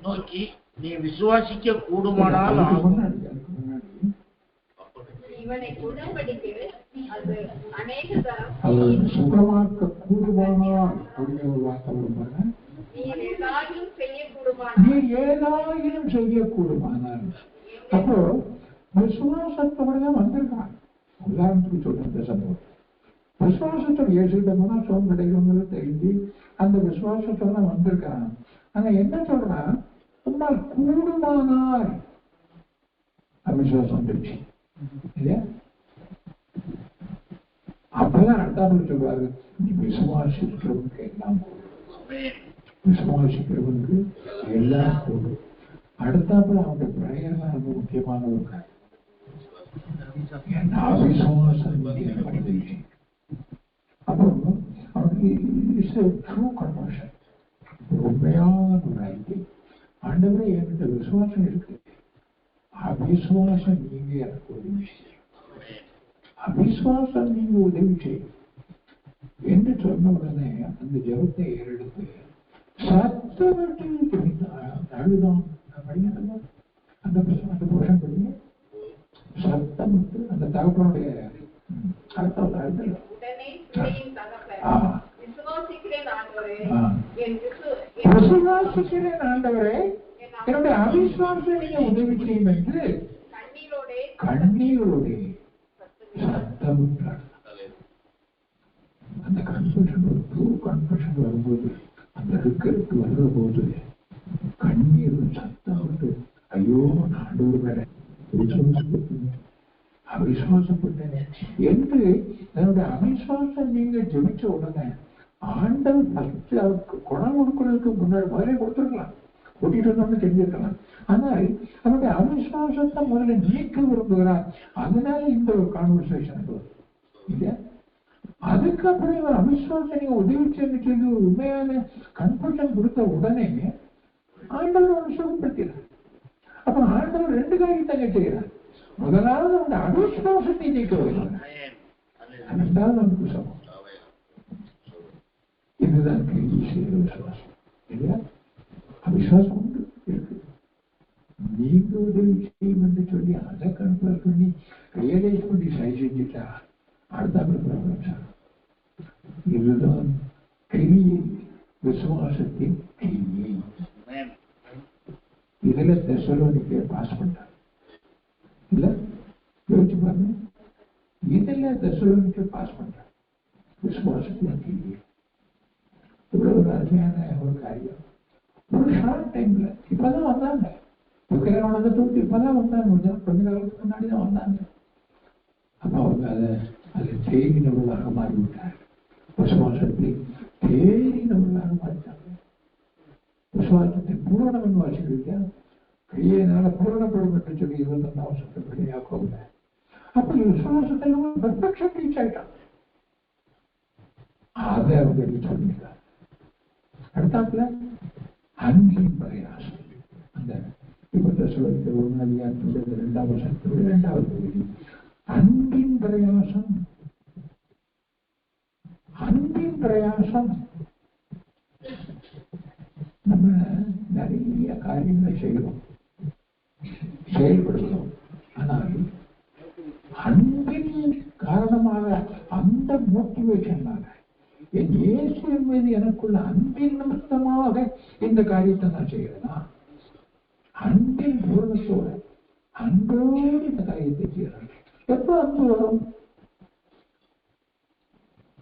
நோக்கி, நீ விசுவாசிக்க கூடுமானால் இவனை குணப்படுத்தி அது அநேக தரம் சுகமாக்க கூடுமானால் அப்படின்னு ஒரு வார்த்தை வருவாங்க. நீர் ஏதாயிலும் செய்யக்கூடுமானால். அப்போ விசுவாசத்தோட வந்திருக்கான். உதாரணத்துக்கு சொல்றேன் இந்த சம்பவம். விசுவாசத்தோட இயேசுட்டோம்னா சோம் கிடைக்குங்கிறது தெரிஞ்சு அந்த விசுவாசத்தோட வந்திருக்கான். ஆனா என்ன சொல்றான், உன்னால் கூடுமானால் அவிசுவாசம் வந்துருச்சு இல்லையா? அப்பதான் அடுத்தாப்புல சொல்றாரு, நீ விசுவாசிக்கிறவனுக்கு எல்லாம் விசுவாசிக்கிறவனுக்கு எல்லாம் கூடும். அடுத்தாப்புல அவனுடைய பிரயர்லாம் ரொம்ப முக்கியமான ஒரு காரியம். அவிசுவாசம் அப்போ அவனுக்கு ட்ரூ கன்வர்ஷன், உண்மையான ஒரு ஐக்கிய. ஆண்டவரே என்கிட்ட விசுவாசம் இருக்கு, அவிசுவாசம் நீங்க எனக்கு உதவி செய்யும், அவிசுவாசம் நீங்க உதவி செய்யும் என்று சொன்ன உடனே அந்த ஜபத்தை ஏறெடுத்து சத்தவற்றில் அழுதான் படிங்க. அந்த புருஷன் படிங்க. சத்தம் அந்த தகப்பனுடைய அர்த்தம் அழுதல். விசுவாசிக்கிறேன் ஆண்டவரே, என்னுடைய அவிசுவாசம் நீங்க உதவி செய்யும் என்று கண்ணீரோட சத்தம். அந்த கன்ஃபெஷன், ஒரு ட்ரூ கன்ஃபெஷன் வரும்போது, அந்த ரிக்கருக்கு வருகிற போது கண்ணீர் சத்தம் வந்து, ஐயோ நான் ஆண்டவர் மேல அவிசுவாசப்பட்டேன் என்று என்னுடைய அவிசுவாசம் நீங்க ஜெபிச்ச உடனே ஆண்டவர் ஃபர்ஸ்ட் அவருக்கு குணம் கொடுக்கறதுக்கு முன்னாடி முதலே கொடுத்துருக்கலாம், கூட்டிட்டு வந்தோம்னு தெரிஞ்சிருக்கலாம். ஆனால் அவருடைய அவிசுவாசத்தை முதல்ல நீக்க விரும்புகிறார். அதனால இந்த ஒரு கான்வர்சேஷன் இல்லையா? அதுக்கப்புறம் இவர் அவிசுவாசம் நீங்க உதவி செய்து ஒரு உண்மையான கன்ஃபர்ஷன் கொடுத்த உடனே ஆண்டவர் ஒரு சுகப்படுத்தினார். அப்ப ஆண்டவர் ரெண்டு காரியத்தை செய்கிறார். முதலாவது அந்த அவிசுவாசத்தை நீக்க வருகிறார், இரண்டாவது அவனுக்கு சமம். இதுதான் கேள்வி செய்கிற விசுவாசம் இல்லையா? அவிசுவாசம் உண்டு இருக்கு. நீங்க உதவி செய்யும் என்று சொல்லி அதை கன்ஃபர்ம் பண்ணி ரியலைஸ் பண்ணி சரி செஞ்சுட்டா அடுத்த இதுதான் கிரியை, விசுவாசத்தின் கிரியை. இதுல தெசலோனிக்கே பாஸ் பண்ணார் இல்ல, யோசிச்சு பாருங்க. இதுல தெசலோனிக்கே பாஸ் பண்றார் விசுவாசத்தின் கிரியை. இவ்வளவு ஒரு அருமையான ஒரு காரியம். ஒரு ஷார்ட் டைம்ல இப்பதான் வந்தாங்க, உக்ரைனோட தூக்கி இப்பதான் வந்தாங்க, கொஞ்ச காலத்துக்கு முன்னாடி தான் வந்தாங்க. அப்ப அவங்க அதை தேறினவர்களாக மாறிவிட்டார். விசுவாசத்தை தேறினவர்களாக மாறிட்டாங்க. விசுவாசத்தை பூரணம் வாசிக்கிறீங்க, கையினால பூரணப்படும் என்று சொல்லி 21ஆம் வருஷத்துக்கு யாக்கோபுல. அப்ப விசுவாசத்தில் பெர்ஃபெக்ஷன் ரீச் ஆயிட்டாங்க. அதை அவங்க சொல்லியிருக்காங்க. அடுத்தாப்புல அன்பின் பிரயாசம். அந்த இப்ப சொல்லிட்டு 2ஆம் வருஷத்துக்கு 2வது பகுதி அன்பின் பிரயாசம். அன்பின் பிரயாசம். நம்ம நிறைய காரியங்களை செய்கிறோம், செயல்படுகிறோம். ஆனால் அன்பின் காரணமாக, அந்த மோட்டிவேஷனால, என் இயேசுவின் மீது எனக்குள்ள அன்பின் நிமித்தமாக இந்த காரியத்தை நான் செய்யறேன்னா, அன்பின் பூர்ணத்தோட அன்போடு இந்த காரியத்தை செய்யறேன். எப்ப அன்பு வரும்?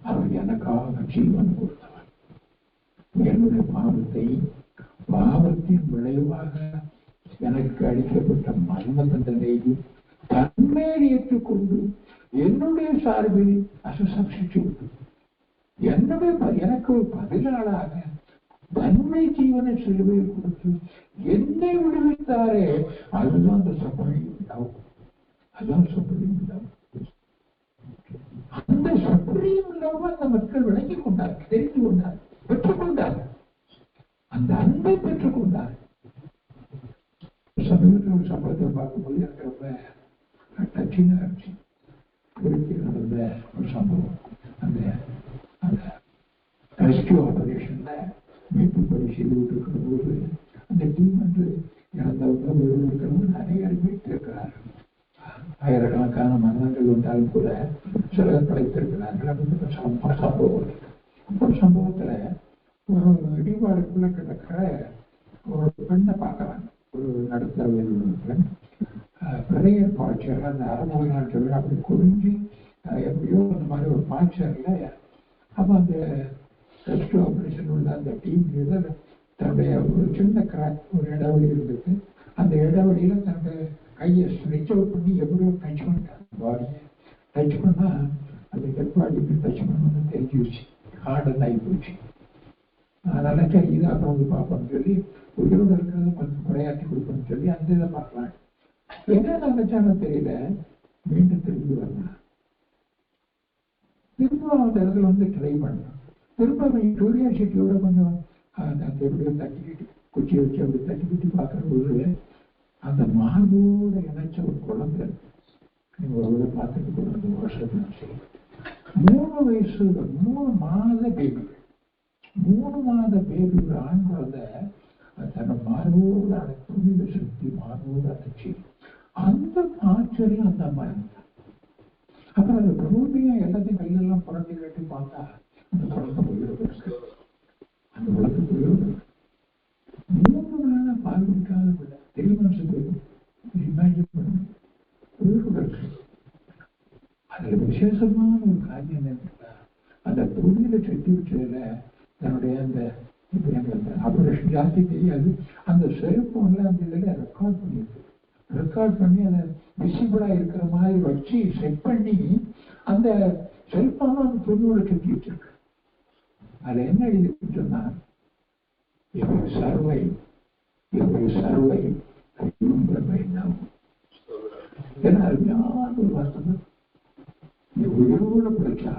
அவர் எனக்காக ஜீவன் கொடுத்தவர். என்னுடைய பாவத்தின் விளைவாக எனக்கு அளிக்கப்பட்ட மரண தண்டனையை தன்மேல் ஏற்றுக்கொண்டு என்னுடைய சார்பில் அசப்ஸ்டிட்யூட் எனக்கு பதிலாளாக தன்மை ஜீவனை சிலுவையில் கொடுத்து என்னை விடுவித்தாரே, அதுதான் அந்த சப்பரையும் இல்லாவும். அதுதான் சப்பரையும் இல்லாவும். அந்த சப்பரையும் இல்லாம அந்த மக்கள் விளங்கிக் கொண்டார், தெரிந்து கொண்டார், பெற்றுக்கொண்டார், அந்த அன்பை பெற்றுக் கொண்டார். சமீபத்தில் ஒரு சம்பவத்தை பார்க்கும்போது எனக்கு ரொம்ப டச்சிங்கா இருந்துச்சு. துருக்கியில் நடந்த ஒரு சம்பவம். அந்த ரெஸ்கியூ ஆபரேஷன்ல மீட்பு பணி செய்துவிட்டு இருக்கிற போது அந்த டீம் வந்து இறந்தவங்க இருக்கிறவங்க நிறைய மீட்டு இருக்கிறார்கள். ஆயிரக்கணக்கான மரணங்கள் வந்தாலும் கூட சிலர் படைத்திருக்கிறார்கள் அப்படின்னு சம்பவம். ஒரு சம்பவத்துல ஒரு இடிபாடுக்குள்ள கிடக்கிற ஒரு பெண்ணை பார்க்கறாங்க. ஒரு நடுத்தர வயது பெண் பிரேயர் பாய்ச்சர், அந்த அரைமணி நாட்கள் அப்படி குறிஞ்சி எப்படியோ அந்த மாதிரி ஒரு பாய்ச்சர்ல அப்ப அந்த ரெஸ்கியூ ஆபரேஷன் உள்ள அந்த டீம் லீடர் தன்னுடைய ஒரு சின்ன கிராக், ஒரு இடைவெளி இருந்தது. அந்த இடைவெளியில தன்னுடைய கையை ஸ்ட்ரெச் அவுட் பண்ணி எப்படியோ டச் பண்ணிட்டாங்க. பாடியை டச் பண்ணா அந்த டெட் பாடிக்கு டச் பண்ணணும்னு தெரிஞ்சிருச்சு. ஹார்டன் ஆகி போச்சு. அதனால சரி இதை அப்புறம் வந்து பார்ப்போம்னு சொல்லி உயிரோடு இருக்கிறத கொஞ்சம் முறையாற்றி கொடுப்போம்னு சொல்லி அந்த இதை பார்க்கலாம். என்ன நினைச்சாங்க தெரியல, மீண்டும் திரும்பி வரலாம். திரும்ப அந்த இடத்துல வந்து ட்ரை பண்ணலாம். திரும்ப கியூரியாசிட்டியோட கொஞ்சம் அந்த எப்படியோ தட்டிக்கிட்டு குச்சி வச்சு அப்படி தட்டிக்கிட்டு பார்க்குற போது அந்த மார்போட இணைச்ச ஒரு குழந்தை நீங்க ஒரு பார்த்துட்டு கூட 2 வருஷத்துல செய்யும். 3 வயசு 3 மாத பேபி, 3 மாத பேபி ஒரு ஆண் குழந்தை தன்னை மார்போடு புனித சக்தி மார்போடு அடைச்சி அந்த காய்ச்சல் அந்த அம்மா இருந்தா. அப்புறம் அந்த பொறுமையா எல்லாத்தையும் கையெல்லாம் புரட்டி கட்டி பார்த்தா அந்த குழந்தை உயிரோடு இருக்கு. அந்த உலகத்துக்கு உயிரோடு இருக்கு. 3 நாளா பால் குடிக்காத பிள்ளை, 3 மாசம் இமேஜின் பண்ணி உயிரோடு இருக்கு. அதுல விசேஷமான ஒரு காரியம் என்னன்னா, அந்த புனித சக்தி வச்சதுல தன்னுடைய அந்த ஆபரேஷன் ஜாஸ்தி தெரியாது, அந்த செல்போன்ல அந்த இதில் ரெக்கார்ட் பண்ணியிருக்கு. ரெக்கார்ட் பண்ணி அதை விசிபிளா இருக்கிற மாதிரி வச்சு செட் பண்ணி அந்த செல்போன் அந்த துணியோட சுற்றி வச்சிருக்கு. அதுல என்ன எழுதி சொன்னா, சர்வை ஏன்னா அருமையான ஒரு வார்த்தை. நீ உயிரோட பிடிச்சா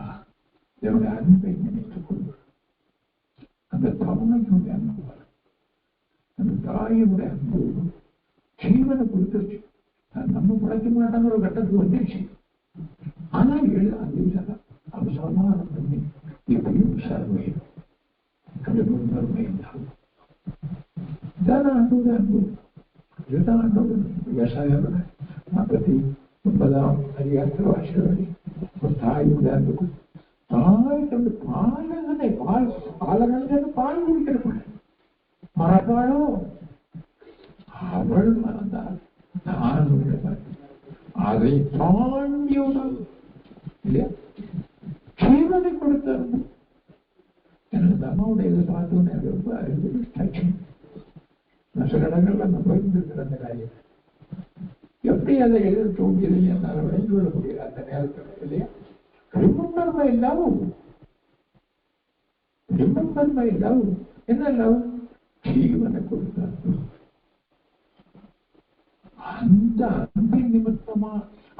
என்னுடைய அன்பை நினைத்துக் கொள்வது. அந்த தவணையினுடைய அன்பு, அந்த தாயினுடைய அன்பு ஜீவனை கொடுத்துருச்சு. நம்ம பிழைக்க மாட்டாங்கிற ஒரு கட்டத்துக்கு வந்துருச்சு. ஆனால் அந்த அவசரமான பண்ணி இப்பயும் சர்வை இதான அன்போட அன்பு. இதுதான் அன்போட விவசாயம் 49ஆம் அதிகாரத்தில் வாசிக்கிறபடி ஒரு தாயுடைய அன்பு. தாய் தந்து பாலகனை பாலகன் பால் குடிக்கிற மறப்பாளோ அவள் மறந்தாள். நான் அதை தாண்டி இல்லையா ஜீவனை கொடுத்தார். எனக்கு அம்மாவுடைய இதை பார்த்தோன்னு எனக்கு ரொம்ப டச்சிங். நான் சில இடங்கள்ல நான் போயிருந்திருக்கிற அந்த காரியம் எப்படி அதை எதிர் தோன்றியது என்னால் விளங்கி கொள்ள முடியாது அந்த நேரத்தில் இல்லையா. Remember my love, remember my love. என்ன லவ்? ஜீவனை கொடுத்தார். அந்த அன்பின் நிமித்தமா,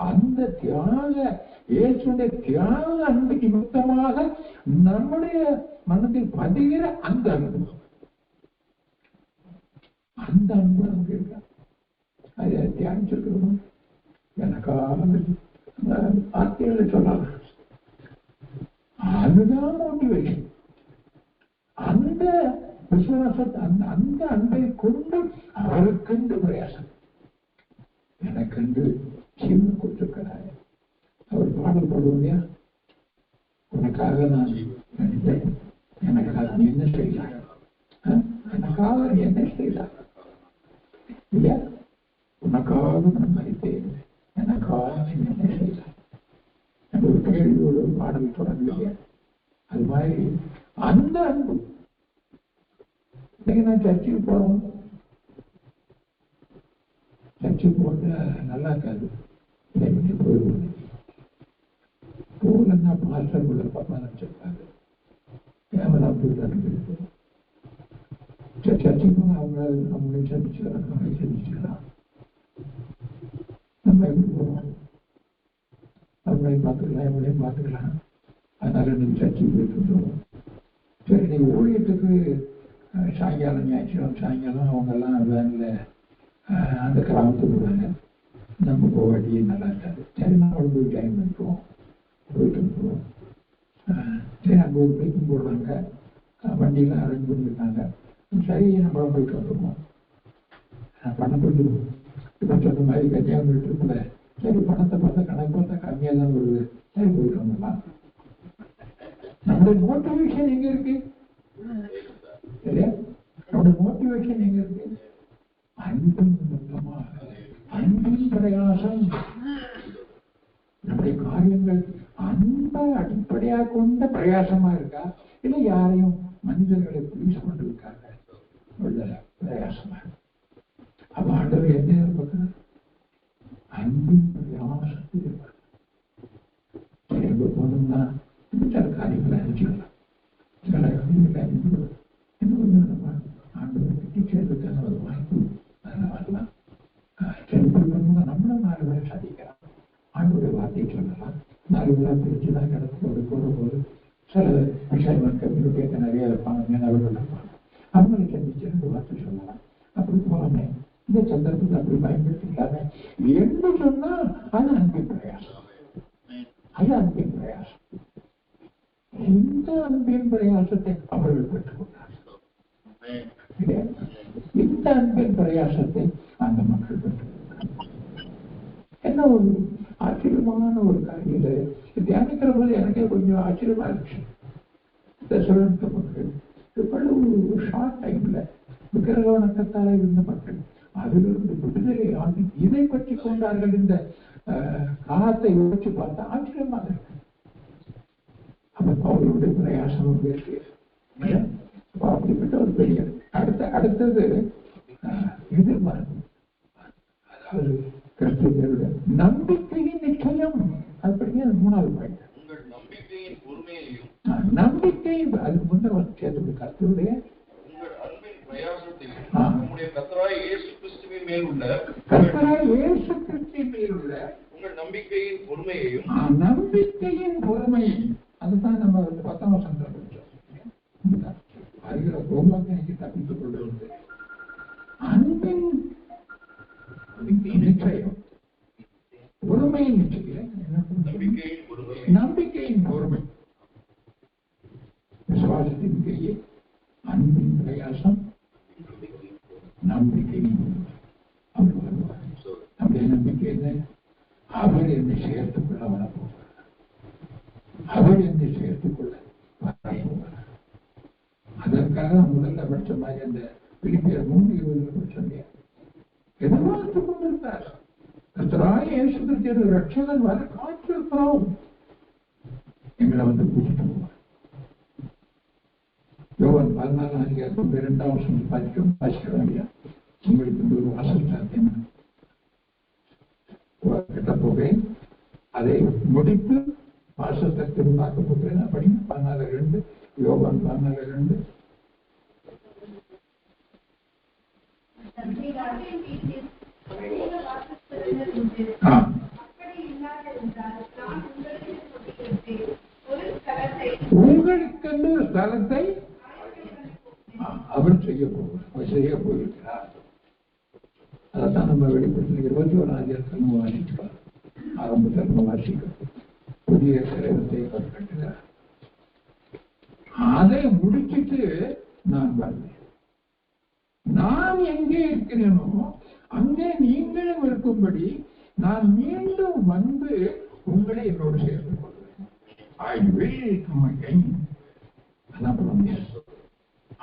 அந்த தியாக இயேசுடைய தியாக அன்பு நிமித்தமாக நம்முடைய மனதில் பதிகிற அந்த அன்பு, அந்த அன்பு நமக்கு இருக்கா? அதை தியானிச்சிருக்கிறோம். எனக்காக வார்த்தைகளை சொன்னாங்க. அதுதான் மோட்டிவேஷன். அந்த விசுவாசத்தை அந்த அன்பை கொண்டு அவருக்கென்று பிரயாசம் எனக்கென்று ஜீவன் கொடுத்திருக்கிறார். அவர் பாடல் பாடுவோம் இல்லையா, உனக்காக நான் நினைத்தேன் எனக்காக நீ என்ன செய்தாய்? எனக்காக நீ என்ன செய்தாய்? இல்லையா? உனக்காக நான் மதித்தேன், எனக்காக நீ என்ன செய்தாய்? ஒரு கேள்வியோடு பாடல் தொடங்கலையே. அது மாதிரி அந்த அன்பு இன்னைக்கு நான் சர்ச்சுக்கு போறோம். சர்ச்சுக்கு போட்டு நல்லா இருக்காது. போயிடுவது போகலன்னா பாஸ்டர் உள்ள பாப்பா நினைச்சிருக்காரு. கேமரா போயிட்டு சர்ச்சுக்கு போனா அவங்களையும் சந்திச்சுக்கலாம், அவங்களையும் சந்திச்சுக்கலாம். நம்ம எப்படி போறோம்? அவங்களையும் பார்த்துக்கலாம், இவங்களையும் பார்த்துக்கலாம். அதனால நீங்க சர்ச்சுக்கு போயிட்டு இருந்தோம். சரி, நீங்க ஊழியத்துக்கு சாயங்காலம் ஞாயிற்றுக்கிழமை சாயங்காலம் அவங்கெல்லாம் வேன்ல அந்த கிராமத்துக்கு போவாங்க. நம்ம போக வேண்டிய நல்லா இருக்காது. சரி, நம்மளும் போய் டைம் எடுப்போம், போயிட்டு இருப்போம். சரி, அங்கே ஒரு பைக்கும் போடுறாங்க, வண்டியெல்லாம் அரேஞ்ச் பண்ணியிருக்காங்க. சரி, நம்மளும் போயிட்டு வந்துடுவோம். பணம் போயிட்டு இப்போ சொன்ன மாதிரி கன்னியாகுமரி ட்ரிப்பில் சரி பணத்தை பார்த்தா கணக்கு பார்த்தா கம்மியாக தான் வருது. சரி, போயிட்டு வந்துடலாம். நம்மளுடைய மோட்டிவேஷன் எங்க இருக்கு? சரியா? நம்முடைய மோட்டிவேஷன் எங்க இருக்கு? அன்பின் மொத்தமாக, அன்பின் பிரயாசம். நம்முடைய காரியங்கள் அன்பை அடிப்படையாக கொண்ட பிரயாசமா இருக்கா, இல்லை யாரையும் மனிதர்களை பிளீஸ் கொண்டிருக்காங்க பிரயாசமா? அப்ப ஆண்டவர் என்ன எதிர்பார்க்கிறார்? அன்பின் பிரயாசத்தை எதிர்பார்க்கிறார். எங்க போனோம்னா சில காரியங்களை அறிஞ்சுக்கலாம், சில காரியங்களை அறிஞ்சு இன்னும் நம்ம ஆண்டவர் கட்டி சேர்றதுக்கான ஒரு வாய்ப்பு அதெல்லாம் வரலாம். நம்மளும் 4 பேரை சாதிக்கலாம். ஆண்டோடைய வார்த்தையை சொல்லலாம். 4 பேரா பிரிச்சுதான் கிடக்கு போது சில விஷயம் கம்யூனிகேட்ட நிறைய இருப்பாங்க, மீனவர்கள் இருப்பாங்க. அவங்களை சந்திச்சு 2 வார்த்தை சொல்லலாம். அப்படி போலாமே. இந்த சந்தர்ப்பத்தை அப்படி பயன்படுத்திக்கலாமே என்று சொன்னா அது அன்பின் பிரயாசம். அது அன்பின் பிரயாசம். இந்த அன்பின் பிரயாசத்தை அவர்கள் பெற்றுக்கொண்டார்கள். இந்த அன்பின் பிரயாசத்தை அந்த மக்கள் பெற்றுக்கொண்டார்கள். என்ன ஒரு ஆச்சரியமான ஒரு காரியம். தியானிக்கிற போது எனக்கே கொஞ்சம் ஆச்சரியமா இருந்துச்சு. இந்த மக்கள் இவ்வளவு ஷார்ட் டைம்ல விக்கிரக வணக்கத்தால இருந்த மக்கள் அதிலிருந்து விடுதலை ஆகி இதை பற்றி கொண்டார்கள். இந்த காலத்தை யோசிச்சு பார்த்தா ஆச்சரியமாக இருக்கு. அப்ப அவர்களுடைய பிரயாசமும் இருக்கு. அப்படிப்பட்ட ஒரு பெரிய அடுத்தது எதிர்பார்ப்பு. அதாவது கிறிஸ்தவர்களுடைய நம்பிக்கையின் நிச்சயம். அப்படியே 3வது பாயிண்ட். நம்பிக்கையின் பொறுமையையும் நம்பிக்கை அதுக்கு முன்ன சேர்த்து கர்த்தருடைய நம்முடைய கர்த்தராகிய இயேசு கிறிஸ்துவின் மேல் உள்ள உங்கள் நம்பிக்கையின் பொறுமையையும் நம்பிக்கையின் பொறுமையை அதுதான் நம்ம 10ஆம் வசனத்துல படிச்சோம். அறிகிற கோபத்தை தப்பித்துக் கொள்வது அன்பின் நிச்சயம், பொறுமையின் நிச்சயம், நம்பிக்கையின் பொறுமை, விசுவாசத்தின் கையே, அன்பின் பிரயாசம், நம்பிக்கையின் அவர் வருவார். நம்முடைய நம்பிக்கை என்ன? அவர் என்னை சேர்த்துக் கொள்ள வரப்போகிறார். அவர் என்னை சேர்த்துக் கொள்ள வரப்போகிறார். அதற்காக முதல்ல படிச்ச மாதிரி அந்த பிலிப்பியர் 3:20 படிச்சோம். எதிர்பார்த்து கொண்டிருந்தார். கர்த்தராகிய இயேசு கிறிஸ்து ரட்சகன் வர காத்திருக்கிறோம். எங்களை வந்து கூட்டிட்டு போவார். யோவான் 14:2 வாசிக்க வேண்டிய உங்களுக்கு ஒரு வாசல் சாத்தியம் கிட்ட போகிறேன். அதை முடித்து வாசத்தை திரும்பாக்க போகிறேன். அப்படி 14:2 யோவான் 14:2 உங்களுக்கென்று ஸ்தலத்தை அவர் செய்ய போயிருக்கிறார். அதான் நம்ம வெளிப்படுத்த 21ஆம் நம்ம வாசிக்கலாம். ஆரம்பத்தில் நம்ம வாசிக்கிறோம். புதிய சிலைத்தை அவர் கட்டுகிறார். அதை முடிச்சுட்டு நான் வந்தேன். நான் எங்கே இருக்கிறேனோ அங்கே நீங்களும் இருக்கும்படி நான் மீண்டும் வந்து உங்களை என்னோடு சேர்த்துக் கொள்வேன். I will come again அதான் promise.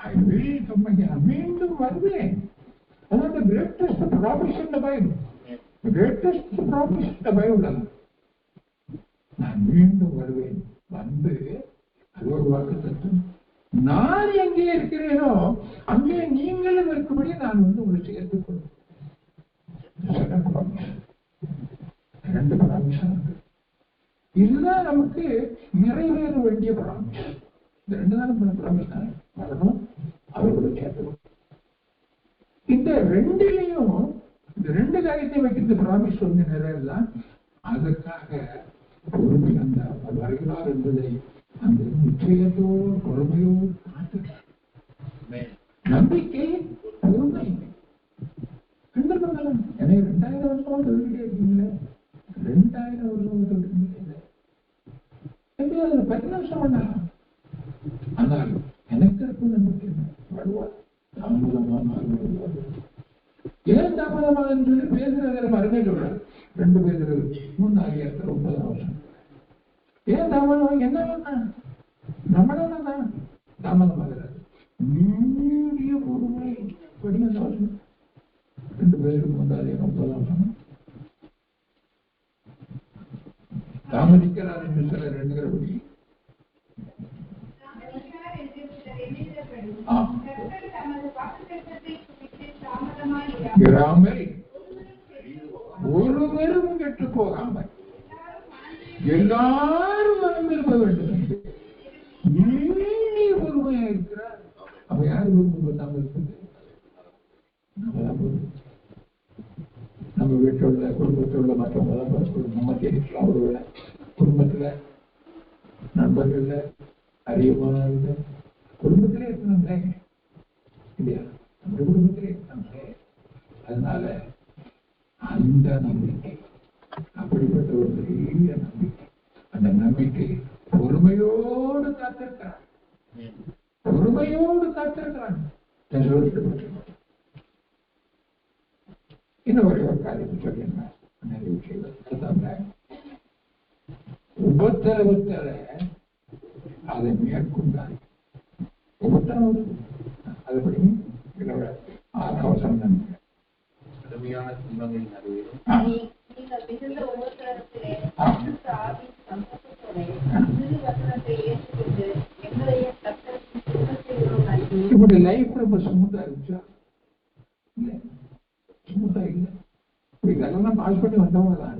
I will come again. மீண்டும் வருவேன். அதான் the greatest promise in the Bible. The greatest promise in the Bible. நான் மீண்டும் வருவேன். வந்து அது ஒரு வாக்குத்தத்தம். நான் எங்கே இருக்கிறேனோ அங்கே நீங்களும் இருக்கும்படி நான் வந்து உங்களை சேர்த்துக் கொள்வேன். ரெண்டு ப்ராமிஸ் இருக்கு. இதுதான் நமக்கு நிறைவேற வேண்டிய ப்ராமிஸ். இந்த ரெண்டு தான் ப்ராமிஸ் தான் வரணும், அவரோட சேர்த்துக்கணும். இந்த ரெண்டுலையும் இந்த ரெண்டு காரியத்தை வைக்கிறது ப்ராமிஸ் வந்து நிறைவேறலாம். அதுக்காக பொறுமை அந்த வருகிறார் என்பதை அந்த நிச்சயத்தோடு பொறுமையோடு காத்துக்கிறார். நம்பிக்கை பொறுமை ரெண்டு பண்ணலாம். எனக்கு 2000 வருஷம் சொல்லிட்டே இருக்கீங்களே, 2000 வருஷம் சொல்றீங்களே, எப்படி அது 10 வருஷம் பண்ணலாம். ஆனால் எனக்கு இருக்கும் நம்பிக்கை வருவார். தாமதமாக ஏன் தாமதமாக சொல்லி பேசுறதுல மறந்தே சொல்றாரு. 2 பேசுறது 3,9 வருஷம். ஏன் தாமதம்? என்ன நம்மதான் தாமதமாகிறாரு. நீடிய பொறுமை படி அந்த வருஷம் 2 பேருக்கு 3,9 வருஷம் தாமதிக்கிறார் என்று சிலர் எண்ணுகிறபடி ஒருவரும் கெட்டு போகாமல் எல்லாரும் மனம் இருக்க வேண்டும். நீடிய பொறுமையா இருக்கிறார். அவ யாரு விரும்பப்படாம இருக்குது? நம்ம வீட்டில் உள்ள குடும்பத்தில் உள்ள மற்றவங்க நம்ம தெரிவிக்கலாம். ஒருவேளை குடும்பத்துல நண்பர்கள்ல அறியமான குடும்பத்திலே இருக்கிறாங்களே இல்லையா? நம்ம குடும்பத்திலே இருக்கிறாங்களே. அதனால அந்த நம்பிக்கை அப்படிப்பட்ட ஒரு பெரிய நம்பிக்கை, அந்த நம்பிக்கை பொறுமையோடு காத்திருக்கிறான். பொறுமையோடு காத்திருக்கிறான். இன்னும் ஒரே ஒரு காரியத்தை சொல்லியிருந்தேன். நிறைய விஷயங்கள் உபத்திரவத்தை அதை மேற்கொண்டார். உபத்திரவம் அதுபடி 6 அவசரம் தான் கடுமையான துன்பங்களின் நடுவில் மிகுந்த உபத்திரவத்திலே சந்தோஷத்தோட வசனத்தை ஏற்றுக்கொண்டு எங்களையும் இப்படி லைஃப் ரொம்ப ஸ்மூத்தா இருந்துச்சா? இல்லை, ஸ்மூத்தா இல்லை. இதெல்லாம் பாஸ் பண்ணி வந்தவங்க தான்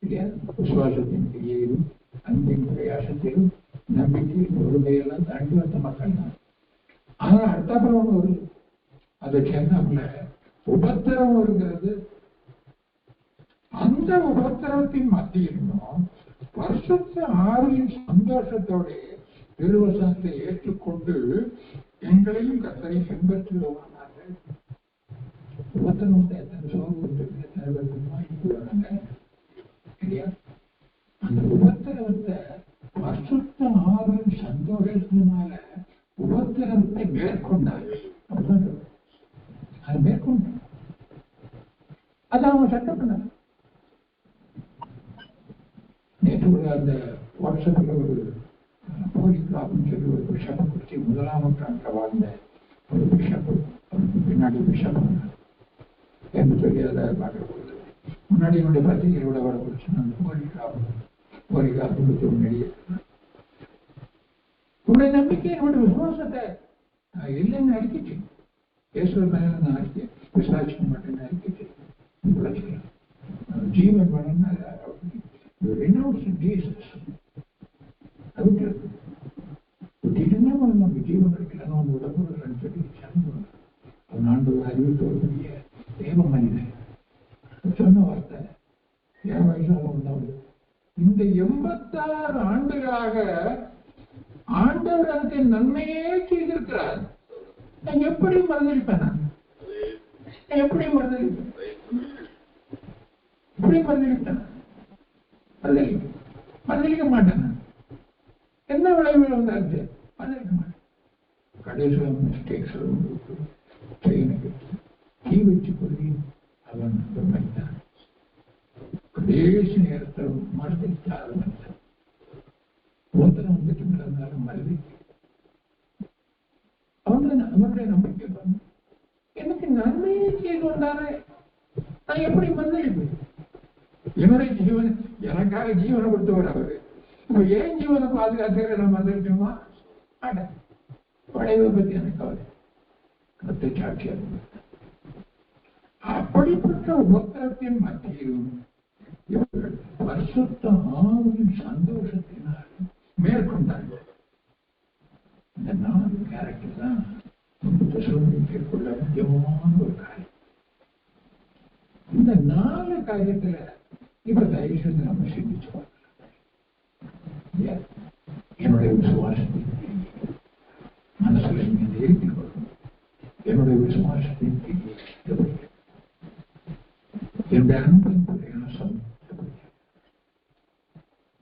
இல்லையா? விசுவாசத்தின் கிரியையிலும் அன்பின் பிரயாசத்திலும் நம்பிக்கையின் பொறுமையெல்லாம் தாண்டி வந்த மக்கள் தான். ஆனா அடுத்தாப்புல ஒண்ணு வருது. அதை சேர்ந்தாப்புல உபத்திரவம் இருக்கிறது. அந்த உபத்திரவத்தின் மத்தியிலும் வருஷத்து 6 சந்தோஷத்தோட திருவசனத்தை ஏற்றுக்கொண்டு எங்களையும் கர்த்தரை பின்பற்றுவார்கள். உபத்திரவத்தை எத்தனை சோகம் எத்தனை பேருக்கு வாங்கிட்டு வராங்க இல்லையா? அந்த உபத்திரவத்தை வருஷத்து 6 சந்தோஷத்தினால உபத்திரவத்தை மேற்கொண்டார்கள். அப்படிதான் அதை மேற்கொண்டாங்க. அதை அவங்க சட்டம் பண்ணாங்க. நேற்று கூட அந்த வாட்ஸ்அப்ல ஒரு போலிகிராப்னு சொல்லி ஒரு பிஷப்பை குறித்து 1ஆம் நூற்றாண்டுல வாழ்ந்த ஒரு பிஷப்பு, பின்னாடி பிஷப் என்று சொல்லி அதை பார்க்கப்படுது. முன்னாடி என்னுடைய பத்திரிகையோட வர குறிச்சு அந்த போலிகிராப் குறித்து முன்னாடியே உங்களுடைய நம்பிக்கை என்னுடைய விசுவாசத்தை இல்லைன்னு அறிக்கிச்சு. பேசுவது மேல நான் அறிக்கை விசாரிச்சுக்க மாட்டேன்னு அறிக்கிச்சு. ஜீவன் வேணும்னா நமக்கு ஜீவன் கிடைக்கலன்னா அவங்க உடம்பு சொல்லி நான் அறிவித்தோடைய தேவ மனிதன் சொன்ன வார்த்தை என் வயசாக உண்டாவது. இந்த 86 ஆண்டுகளாக ஆண்டவர் எனக்கு நன்மையே செய்திருக்கிறார். நான் எப்படி மறந்திருப்பேன்? நான் எப்படி மறந்திருப்பேன்? எப்படி மறந்திருப்பேன்? மறந்திருக்க மாட்டேன். என்ன விளைவுகள் வந்தாச்சு? மறந்திருக்க மாட்டேன். கடைசியில் மிஸ்டேக்ஸ் ட்ரெயினுக்கு கீ வச்சு கொள்ளி அவன் மறித்தான். கடைசி நேரத்தில் மறந்துட்டு ஆரம்பித்தான். ஒருத்தர் வந்துட்டுங்கிறதுனால மறந்துட்டு நன்மையை செய்து கொண்டாரே, நான் எப்படி மன்னிப்பேன்? என்னுடைய ஜீவன் எனக்காக ஜீவனை கொடுத்தவர் அவரு. ஏன் ஜீவனை பாதுகாத்துக்கிற நான் மன்னிப்போமா? பழையதை பத்தி எனக்கு கவலை. கத்தை சாட்சியாக அப்படிப்பட்ட உபத்திரத்தின் மத்தியிலும் இவர்கள் பரிசுத்த ஆவியின் சந்தோஷத்தினால் மேற்கொண்டார்கள். இந்த 4 கேரக்டர் தான் தெசலோனிக்கேற்குள்ள முக்கியமான ஒரு காரியம். இந்த 4 காரியத்துல இப்ப தயவு செஞ்சு நம்ம சிந்திச்சு பார்க்கலாம். என்னுடைய விசுவாசத்தின் மனசுல நீங்க எழுதி கொள்ளணும். என்னுடைய விசுவாசத்தின் என்னுடைய அன்பின் பிரயாசம்,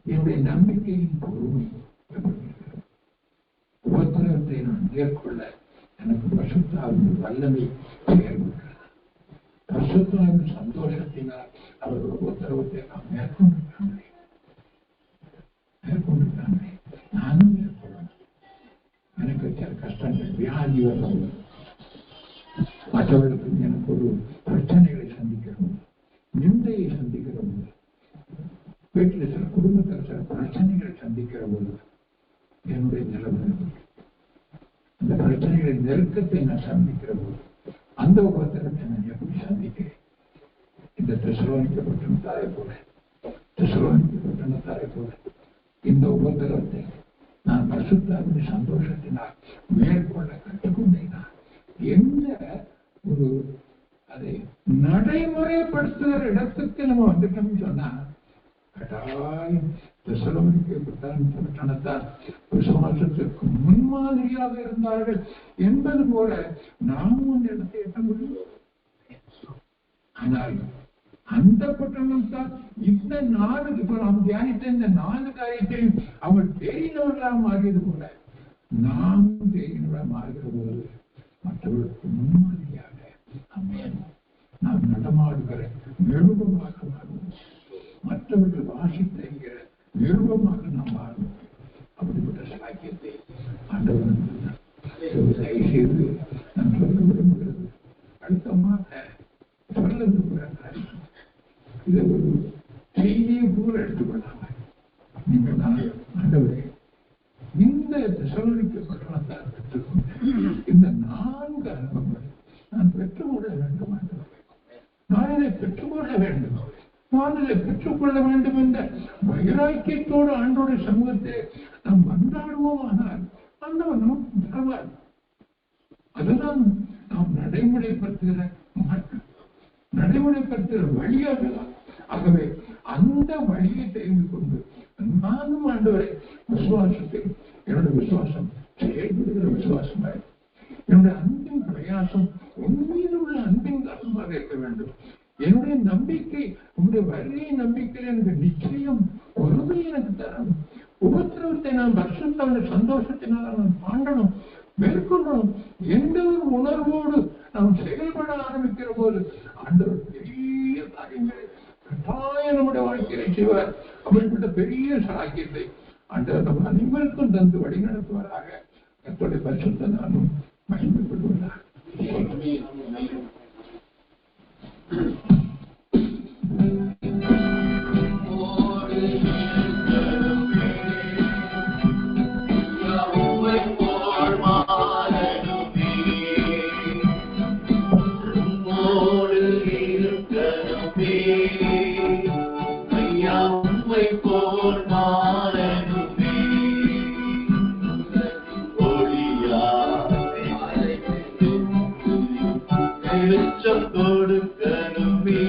என்னுடைய நம்பிக்கையின் பொறுமை, உபத்திரத்தை நான் மேற்கொள்ள எனக்கு பரிசுத்தாவின் வல்லமை செயல்படுகிறது. பரிசுத்தாவின் சந்தோஷத்தினால் அவர்கள் உபத்திரவத்தை நான் மேற்கொண்டிருக்காங்களே, நானும் மேற்கொள்ளணும். எனக்கு சில கஷ்டங்கள், வியாதி வரணும், மற்றவர்களுக்கு எனக்கு ஒரு பிரச்சனைகளை சந்திக்கிறோம், நிந்தையை சந்திக்கிற போது, வீட்டில் சில குடும்பத்தில் சில பிரச்சனைகளை சந்திக்கிற போது என்னுடைய நிலைமை, இந்த பிரச்சனைகளின் நெருக்கத்தை நான் சந்திக்கிற போது அந்த உபத்திரத்தை நான் எப்படி சந்திக்கிறேன்? இந்த தெசலோனிக்க பட்டணத்தாரை போல இந்த உபத்திரத்தை நான் பரிசுத்தாவின் சந்தோஷத்தினால் மேற்கொள்ள கற்றுக்கொண்டேனா? எந்த ஒரு அதை நடைமுறைப்படுத்துகிற இடத்துக்கு நம்ம வந்துட்டோம்னு சொன்னா கட்டாயம் தெசலோனிக்க பட்டணத்தார் விசுவாசத்திற்கு முன்மாதிரியாக இருந்தார்கள் என்பது போல நாமும் அந்த இடத்தை எட்ட முடியும். ஆனால் அந்த பட்டணம் தான் இந்த 4 இப்ப நாம் தியானித்த இந்த 4 காரியத்தையும் அவள் தெரிந்தவர்களாக மாறியது போல நாமும் தெரிந்தவர்களாக மாறுகிற போது மற்றவர்களுக்கு முன்மாதிரியாக நாம் நடமாடுகிற நிருபமாக மாறுவோம். மற்றவர்கள் வாசித்தென்கிற நிருபமாக நாம் மாறுவோம். அப்படிப்பட்ட சாக்கியத்தை ஆண்டவன் செய்து நான் சொல்ல விரும்புகிறது. அடுத்தமாக சொல்ல விரும்புகிற காரியம் இதை ஒரு செய்தியை கூட எடுத்துக்கொள்ளாம நீங்கள் தான் ஆண்டவரே இந்த தெசலோனிக்க பட்டணத்தார் பெற்றுக்கொண்டேன் இந்த 4 அனுபவங்களை நான் பெற்றுக்கொள்ள வேண்டும். நான் இதை பெற்றுக்கொள்ள வேண்டும், நான் இதை பெற்றுக்கொள்ள வேண்டும் என்ற வைராக்கியத்தோடு ஆண்டோடைய சமூகத்தை நாம் மன்றாடுவோம். ஆனால் ஆண்டவன் நமக்கு தருவார். அதுதான் நாம் நடைமுறைப்படுத்துகிற வழியாக. ஆகவே அந்த வழியை தெரிந்து கொண்டு நானும் ஆண்டவரை விசுவாசத்தை என்னுடைய விசுவாசம் செயல்படுகிற விசுவாசமாக, என்னுடைய அன்பின் பிரயாசம் உண்மையில் உள்ள அன்பின் காரணமாக இருக்க வேண்டும். என்னுடைய நம்பிக்கை உங்களுடைய வருகை நம்பிக்கையில் எனக்கு நிச்சயம் உறுதி எனக்கு தரணும். உபத்திரவத்தை நான் பரிசுத்தவனுடைய சந்தோஷத்தினால் நான் தாண்டணும், மேற்கொள்ளணும். எந்த ஒரு உணர்வோடு நாம் செயல்பட ஆரம்பிக்கிற போது ஆண்டவர் பெரிய காரியங்களை கட்டாயம் நம்முடைய வாழ்க்கையை செய்வார். அப்படிப்பட்ட பெரிய சாக்கியத்தை ஆண்டவர் நம்ம அனைவருக்கும் தந்து வழி நடத்துவாராக. கர்த்தருடைய பரிசுத்த நாமம் மகிமைப்படுவதாக. கொடுக்கணுமே